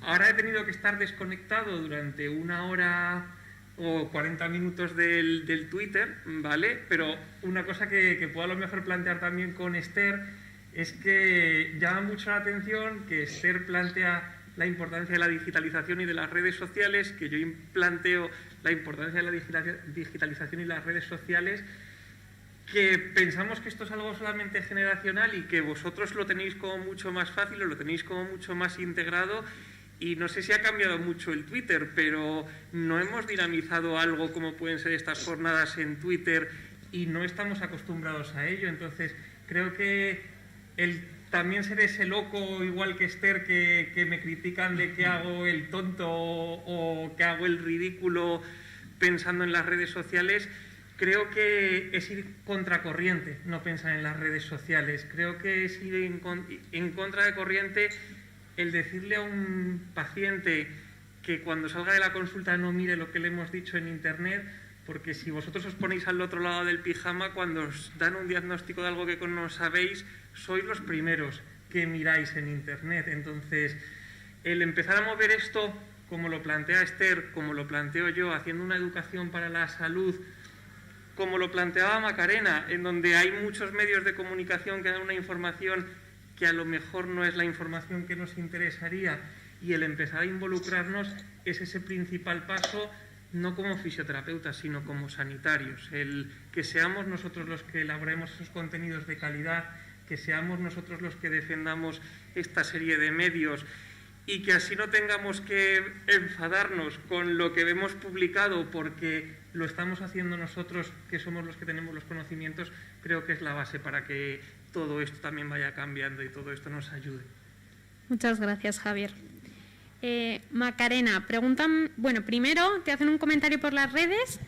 S3: ahora he tenido que estar desconectado durante 1 hora o 40 minutos del Twitter, ¿vale? Pero una cosa que puedo a lo mejor plantear también con Esther es que llama mucho la atención que Esther plantea la importancia de la digitalización y de las redes sociales, que yo planteo la importancia de la digitalización y las redes sociales, que pensamos que esto es algo solamente generacional y que vosotros lo tenéis como mucho más fácil o lo tenéis como mucho más integrado Y no sé si ha cambiado mucho el Twitter, pero no hemos dinamizado algo como pueden ser estas jornadas en Twitter y no estamos acostumbrados a ello. Entonces, creo que el también ser ese loco, igual que Esther, que me critican de que hago el tonto o que hago el ridículo pensando en las redes sociales, creo que es ir contracorriente, no pensar en las redes sociales. Creo que es ir en contra de corriente el decirle a un paciente que cuando salga de la consulta no mire lo que le hemos dicho en Internet, porque si vosotros os ponéis al otro lado del pijama, cuando os dan un diagnóstico de algo que no sabéis, sois los primeros que miráis en Internet. Entonces, el empezar a mover esto, como lo plantea Esther, como lo planteo yo, haciendo una educación para la salud, como lo planteaba Macarena, en donde hay muchos medios de comunicación que dan una información que a lo mejor no es la información que nos interesaría, y el empezar a involucrarnos es ese principal paso, no como fisioterapeutas, sino como sanitarios. El que seamos nosotros los que elaboremos esos contenidos de calidad, que seamos nosotros los que defendamos esta serie de medios y que así no tengamos que enfadarnos con lo que vemos publicado porque lo estamos haciendo nosotros, que somos los que tenemos los conocimientos, creo que es la base para que todo esto también vaya cambiando y todo esto nos ayude.
S6: Muchas gracias, Javier. Macarena, preguntan, bueno, primero te hacen un comentario por las redes.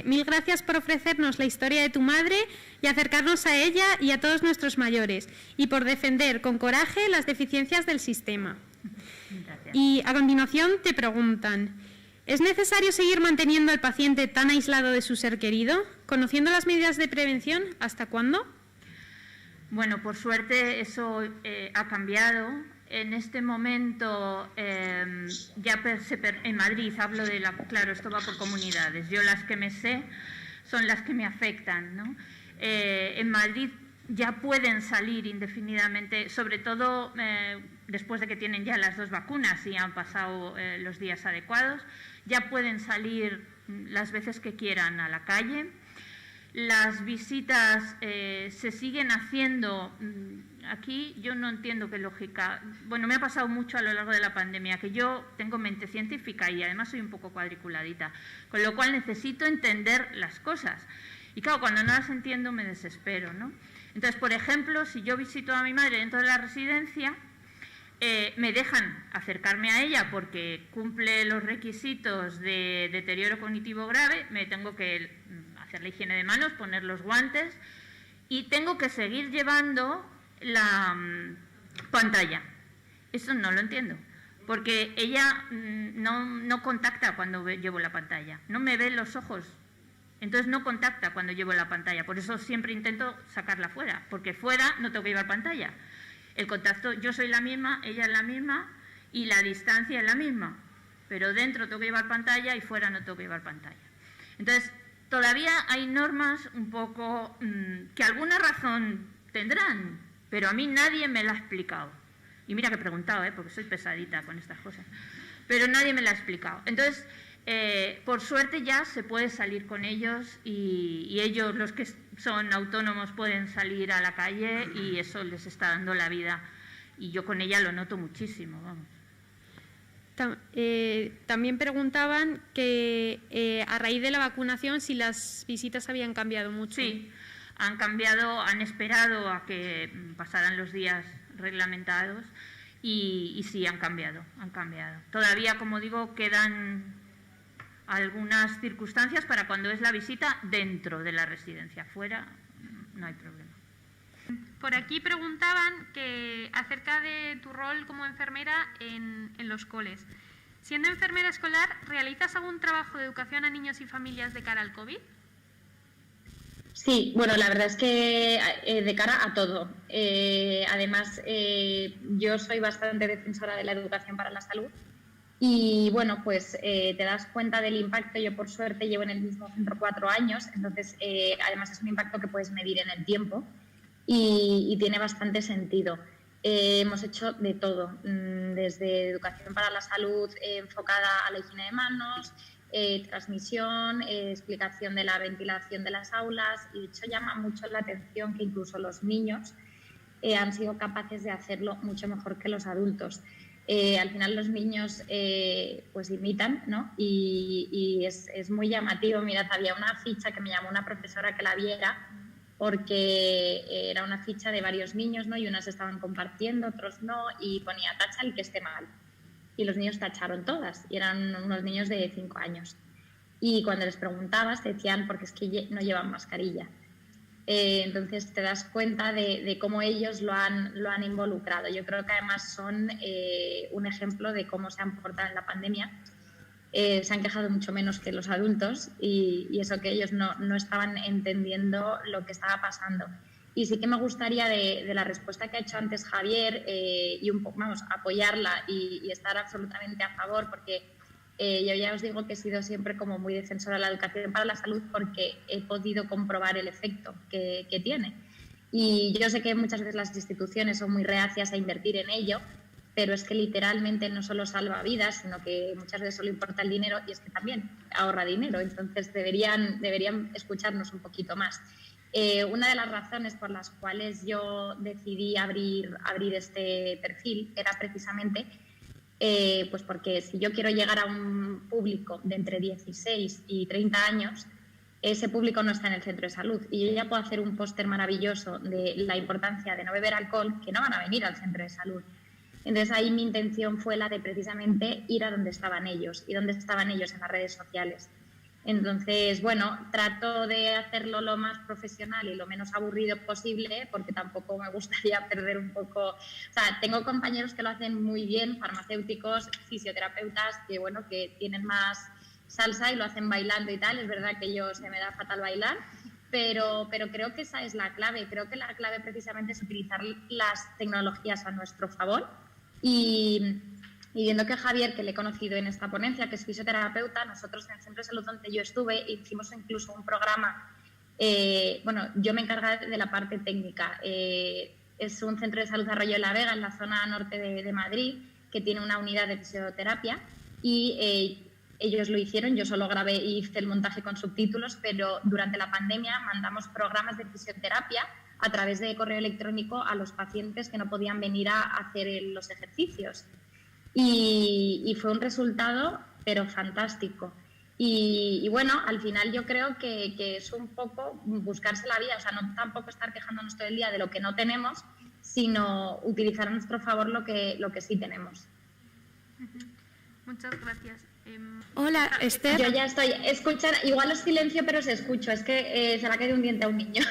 S6: Mil gracias por ofrecernos la historia de tu madre y acercarnos a ella y a todos nuestros mayores, y por defender con coraje las deficiencias del sistema. Gracias. Y a continuación te preguntan, ¿es necesario seguir manteniendo al paciente tan aislado de su ser querido? Conociendo las medidas de prevención, ¿hasta cuándo?
S4: Bueno, por suerte eso ha cambiado. En este momento, en Madrid, hablo de claro, esto va por comunidades. Yo las que me sé son las que me afectan, ¿no? En Madrid ya pueden salir indefinidamente, sobre todo después de que tienen ya las 2 vacunas y han pasado los días adecuados, ya pueden salir las veces que quieran a la calle. Las visitas se siguen haciendo. Aquí yo no entiendo qué lógica. Bueno, me ha pasado mucho a lo largo de la pandemia, que yo tengo mente científica y además soy un poco cuadriculadita, con lo cual necesito entender las cosas. Y claro, cuando no las entiendo me desespero, ¿no? Entonces, por ejemplo, si yo visito a mi madre dentro de la residencia, me dejan acercarme a ella porque cumple los requisitos de deterioro cognitivo grave, me tengo que hacer la higiene de manos, poner los guantes y tengo que seguir llevando la pantalla. Eso no lo entiendo, porque ella no contacta cuando llevo la pantalla, no me ve los ojos, entonces no contacta cuando llevo la pantalla. Por eso siempre intento sacarla fuera, porque fuera no tengo que llevar pantalla. El contacto, yo soy la misma, ella es la misma y la distancia es la misma, pero dentro tengo que llevar pantalla y fuera no tengo que llevar pantalla. Entonces, todavía hay normas un poco que alguna razón tendrán, pero a mí nadie me la ha explicado. Y mira que he preguntado, porque soy pesadita con estas cosas, pero nadie me la ha explicado. Entonces, por suerte ya se puede salir con ellos y ellos, los que son autónomos, pueden salir a la calle y eso les está dando la vida. Y yo con ella lo noto muchísimo, vamos.
S6: También preguntaban que a raíz de la vacunación si las visitas habían cambiado mucho.
S4: Sí, han cambiado, han esperado a que pasaran los días reglamentados y sí, han cambiado, han cambiado. Todavía, como digo, quedan algunas circunstancias para cuando es la visita dentro de la residencia, fuera no hay problema.
S6: Por aquí preguntaban que acerca de tu rol como enfermera en los coles. Siendo enfermera escolar, ¿realizas algún trabajo de educación a niños y familias de cara al COVID?
S7: Sí, bueno, la verdad es que de cara a todo. Además, yo soy bastante defensora de la educación para la salud y, bueno, pues te das cuenta del impacto. Yo, por suerte, llevo en el mismo centro 4 años, entonces, además es un impacto que puedes medir en el tiempo y tiene bastante sentido. Hemos hecho de todo, desde educación para la salud enfocada a la higiene de manos, transmisión, explicación de la ventilación de las aulas, y de hecho llama mucho la atención que incluso los niños han sido capaces de hacerlo mucho mejor que los adultos. Al final los niños pues imitan, ¿no? Y es muy llamativo. Mirad, había una ficha que me llamó una profesora que la viera, porque era una ficha de varios niños, ¿no? Y unas estaban compartiendo, otros no, y ponía tacha el que esté mal. Y los niños tacharon todas, y eran unos niños de 5 años. Y cuando les preguntabas te decían porque es que no llevan mascarilla. Entonces te das cuenta de cómo ellos lo han involucrado. Yo creo que además son un ejemplo de cómo se han portado en la pandemia. Se han quejado mucho menos que los adultos y eso que ellos no estaban entendiendo lo que estaba pasando. Y sí que me gustaría de la respuesta que ha hecho antes Javier y un poco, vamos, apoyarla y estar absolutamente a favor, porque yo ya os digo que he sido siempre como muy defensora de la educación para la salud porque he podido comprobar el efecto que tiene. Y yo sé que muchas veces las instituciones son muy reacias a invertir en ello, pero es que literalmente no solo salva vidas, sino que muchas veces solo importa el dinero y es que también ahorra dinero. Entonces deberían escucharnos un poquito más. Una de las razones por las cuales yo decidí abrir este perfil era precisamente pues porque si yo quiero llegar a un público de entre 16 y 30 años, ese público no está en el centro de salud y yo ya puedo hacer un póster maravilloso de la importancia de no beber alcohol, que no van a venir al centro de salud. Entonces ahí mi intención fue la de precisamente ir a donde estaban ellos. ¿Y dónde estaban ellos? En las redes sociales. Entonces, bueno, trato de hacerlo lo más profesional y lo menos aburrido posible, porque tampoco me gustaría perder un poco... O sea, tengo compañeros que lo hacen muy bien, farmacéuticos, fisioterapeutas, que bueno, que tienen más salsa y lo hacen bailando y tal. Es verdad que yo se me da fatal bailar, pero creo que esa es la clave. Creo que la clave precisamente es utilizar las tecnologías a nuestro favor. Y viendo que Javier, que le he conocido en esta ponencia, que es fisioterapeuta, nosotros en el centro de salud donde yo estuve hicimos incluso un programa, bueno, yo me encargaba de la parte técnica. Es un centro de salud Arroyo de la Vega, en la zona norte de Madrid, que tiene una unidad de fisioterapia y ellos lo hicieron, yo solo grabé y hice el montaje con subtítulos, pero durante la pandemia mandamos programas de fisioterapia a través de correo electrónico a los pacientes que no podían venir a hacer los ejercicios. Y fue un resultado, pero fantástico. Y bueno, al final yo creo que es un poco buscarse la vida, o sea, no tampoco estar quejándonos todo el día de lo que no tenemos, sino utilizar a nuestro favor lo que sí tenemos.
S6: Muchas gracias.
S8: Hola, Esther.
S7: Yo ya estoy escuchando, igual os silencio, pero os escucho, es que se le ha caído un diente a un niño.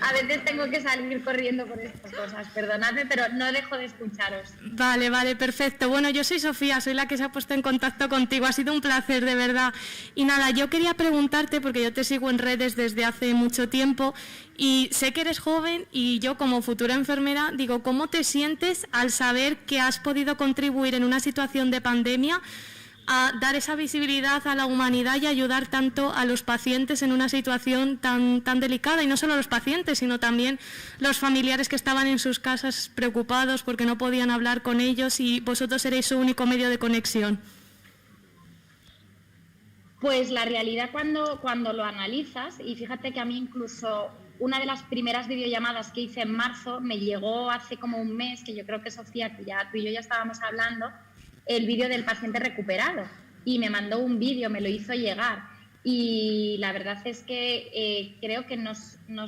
S7: A veces tengo que salir corriendo por estas cosas, perdonadme, pero no dejo de escucharos.
S8: Vale, perfecto. Bueno, yo soy Sofía, soy la que se ha puesto en contacto contigo, ha sido un placer, de verdad. Y nada, yo quería preguntarte, porque yo te sigo en redes desde hace mucho tiempo y sé que eres joven y yo como futura enfermera digo, ¿cómo te sientes al saber que has podido contribuir en una situación de pandemia a dar esa visibilidad a la humanidad y ayudar tanto a los pacientes en una situación tan delicada? Y no solo a los pacientes, sino también los familiares que estaban en sus casas preocupados porque no podían hablar con ellos y vosotros eréis su único medio de conexión.
S7: Pues la realidad cuando lo analizas, y fíjate que a mí incluso una de las primeras videollamadas que hice en marzo me llegó hace como un mes, que yo creo que Sofía, que ya tú y yo ya estábamos hablando, el vídeo del paciente recuperado y me mandó un vídeo, me lo hizo llegar y la verdad es que creo que no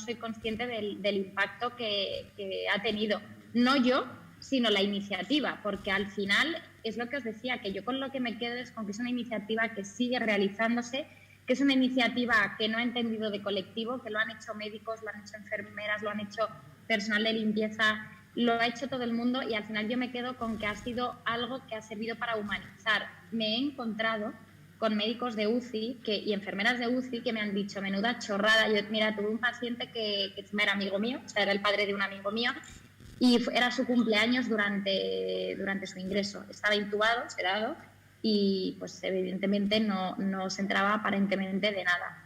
S7: soy consciente del impacto que ha tenido, no yo, sino la iniciativa, porque al final es lo que os decía, que yo con lo que me quedo es con que es una iniciativa que sigue realizándose, que es una iniciativa que no ha entendido de colectivo, que lo han hecho médicos, lo han hecho enfermeras, lo han hecho personal de limpieza, lo ha hecho todo el mundo y al final yo me quedo con que ha sido algo que ha servido para humanizar. Me he encontrado con médicos de UCI y enfermeras de UCI que me han dicho, menuda chorrada. Yo, mira, tuve un paciente que era amigo mío, o sea, era el padre de un amigo mío y era su cumpleaños durante su ingreso. Estaba intubado, sedado y pues evidentemente no se enteraba aparentemente de nada.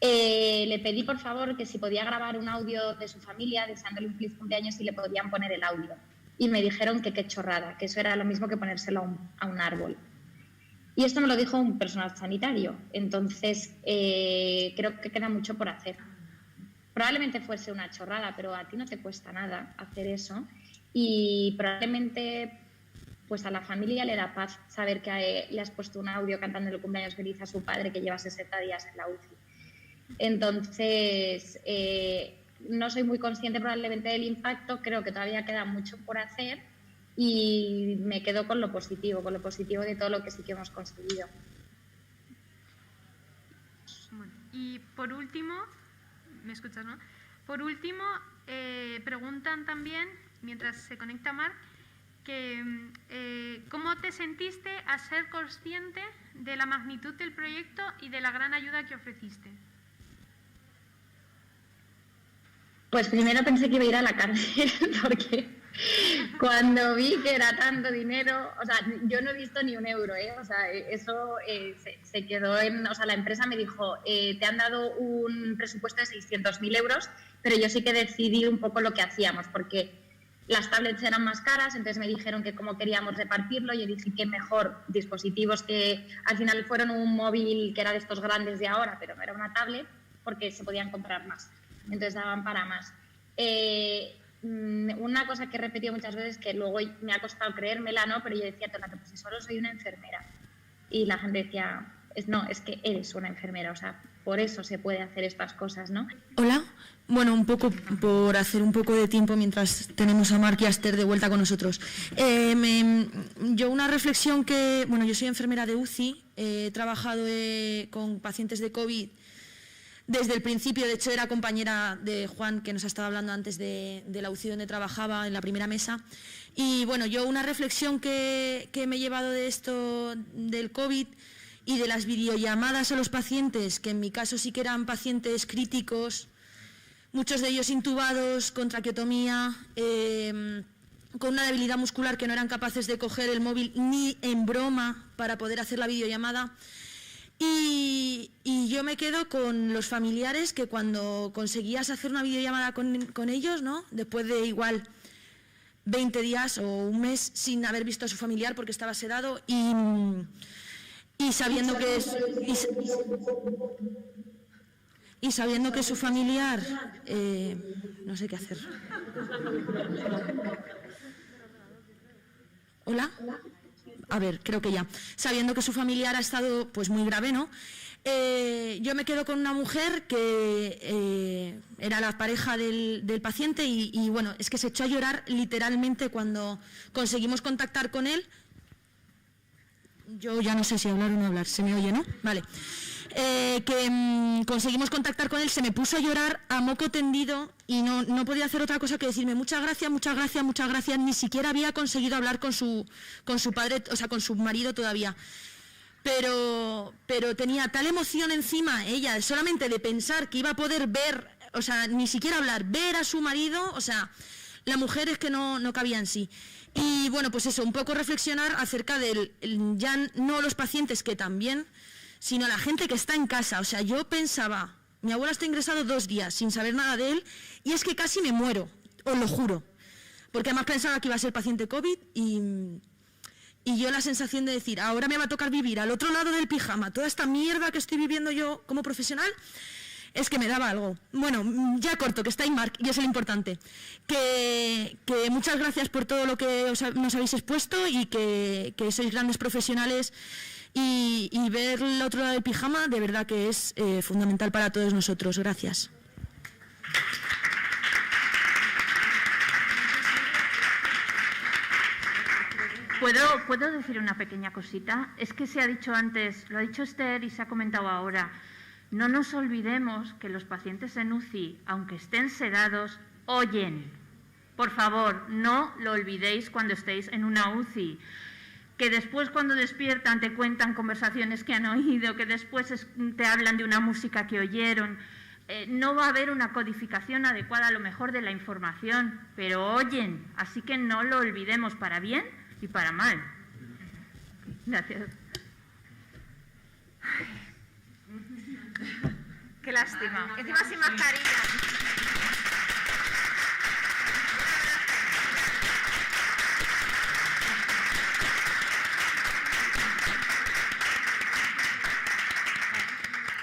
S7: Le pedí por favor que si podía grabar un audio de su familia deseándole un feliz cumpleaños y le podían poner el audio y me dijeron que qué chorrada, que eso era lo mismo que ponérselo a un árbol y esto me lo dijo un personal sanitario. Entonces creo que queda mucho por hacer. Probablemente fuese una chorrada, pero a ti no te cuesta nada hacer eso y probablemente pues a la familia le da paz saber que le has puesto un audio cantando el cumpleaños feliz a su padre que lleva 60 días en la UCI. Entonces, no soy muy consciente probablemente del impacto, creo que todavía queda mucho por hacer y me quedo con lo positivo de todo lo que sí que hemos conseguido.
S6: Bueno, y por último, ¿me escuchas, no? Por último, preguntan también, mientras se conecta Marc, que ¿cómo te sentiste al ser consciente de la magnitud del proyecto y de la gran ayuda que ofreciste?
S7: Pues primero pensé que iba a ir a la cárcel, porque cuando vi que era tanto dinero, o sea, yo no he visto ni un euro, o sea, eso se quedó en, o sea, la empresa me dijo, te han dado un presupuesto de 600.000 euros, pero yo sí que decidí un poco lo que hacíamos, porque las tablets eran más caras, entonces me dijeron que cómo queríamos repartirlo, yo dije que mejor dispositivos que al final fueron un móvil que era de estos grandes de ahora, pero no era una tablet, porque se podían comprar más, entonces daban para más. Una cosa que he repetido muchas veces, que luego me ha costado creérmela, ¿no? Pero yo decía, tócate, pues si solo soy una enfermera. Y la gente decía, no, es que eres una enfermera, o sea, por eso se puede hacer estas cosas, ¿no?
S9: Hola, bueno, un poco por hacer un poco de tiempo mientras tenemos a Marc y a Esther de vuelta con nosotros. Yo una reflexión que, bueno, yo soy enfermera de UCI, he trabajado con pacientes de COVID desde el principio, de hecho era compañera de Juan, que nos ha estado hablando antes de la UCI donde trabajaba, en la primera mesa. Y bueno, yo una reflexión que me he llevado de esto del COVID y de las videollamadas a los pacientes, que en mi caso sí que eran pacientes críticos, muchos de ellos intubados, con traqueotomía, con una debilidad muscular que no eran capaces de coger el móvil ni en broma para poder hacer la videollamada. Y yo me quedo con los familiares que cuando conseguías hacer una videollamada con ellos, ¿no? Después de igual 20 días o un mes sin haber visto a su familiar porque estaba sedado y sabiendo que sabiendo que su familiar no sé qué hacer. ¿Hola? A ver, creo que ya. Sabiendo que su familiar ha estado pues muy grave, ¿no? Yo me quedo con una mujer que era la pareja del paciente y bueno, es que se echó a llorar literalmente cuando conseguimos contactar con él. Yo ya no sé si hablar o no hablar, se me oye, ¿no? Vale. Conseguimos contactar con él, se me puso a llorar a moco tendido y no podía hacer otra cosa que decirme muchas gracias, muchas gracias, muchas gracias. Ni siquiera había conseguido hablar con su padre, o sea, con su marido todavía. Pero tenía tal emoción encima ella, solamente de pensar que iba a poder ver, o sea, ni siquiera hablar, ver a su marido, o sea, la mujer es que no cabía en sí. Y bueno, pues eso, un poco reflexionar acerca del, ya no los pacientes que también, sino la gente que está en casa. O sea, yo pensaba, mi abuelo está ingresado 2 días sin saber nada de él y es que casi me muero, os lo juro. Porque además pensaba que iba a ser paciente COVID y yo la sensación de decir, ahora me va a tocar vivir al otro lado del pijama toda esta mierda que estoy viviendo yo como profesional, es que me daba algo. Bueno, ya corto, que está ahí Marc, y es lo importante. Que muchas gracias por todo lo que nos habéis expuesto y que sois grandes profesionales y ver el otro lado del pijama de verdad que es fundamental para todos nosotros. Gracias.
S4: ¿Puedo decir una pequeña cosita? Es que se ha dicho antes, lo ha dicho Esther y se ha comentado ahora. No nos olvidemos que los pacientes en UCI, aunque estén sedados, oyen. Por favor, no lo olvidéis cuando estéis en una UCI. Que después cuando despiertan te cuentan conversaciones que han oído, que después te hablan de una música que oyeron. No va a haber una codificación adecuada a lo mejor de la información, pero oyen. Así que no lo olvidemos para bien y para mal. Gracias.
S1: Qué lástima. Encima sin mascarilla.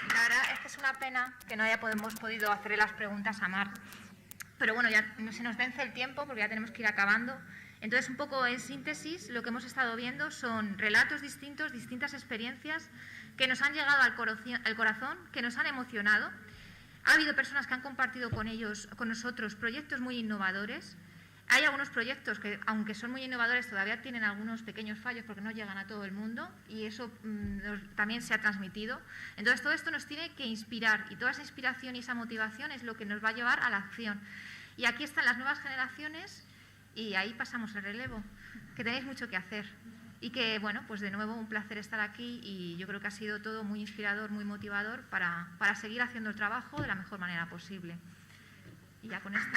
S1: La verdad es que es una pena que no hayamos podido hacerle las preguntas a Marc. pero bueno, ya se nos vence el tiempo porque ya tenemos que ir acabando. Entonces, un poco en síntesis, lo que hemos estado viendo son relatos distintos, distintas experiencias que nos han llegado al corazón, que nos han emocionado. Ha habido personas que han compartido con nosotros proyectos muy innovadores. Hay algunos proyectos que, aunque son muy innovadores, todavía tienen algunos pequeños fallos porque no llegan a todo el mundo y eso también se ha transmitido. Entonces, todo esto nos tiene que inspirar y toda esa inspiración y esa motivación es lo que nos va a llevar a la acción. Y aquí están las nuevas generaciones y ahí pasamos el relevo, que tenéis mucho que hacer. Y que, bueno, pues de nuevo un placer estar aquí y yo creo que ha sido todo muy inspirador, muy motivador para seguir haciendo el trabajo de la mejor manera posible. Y ya con esto...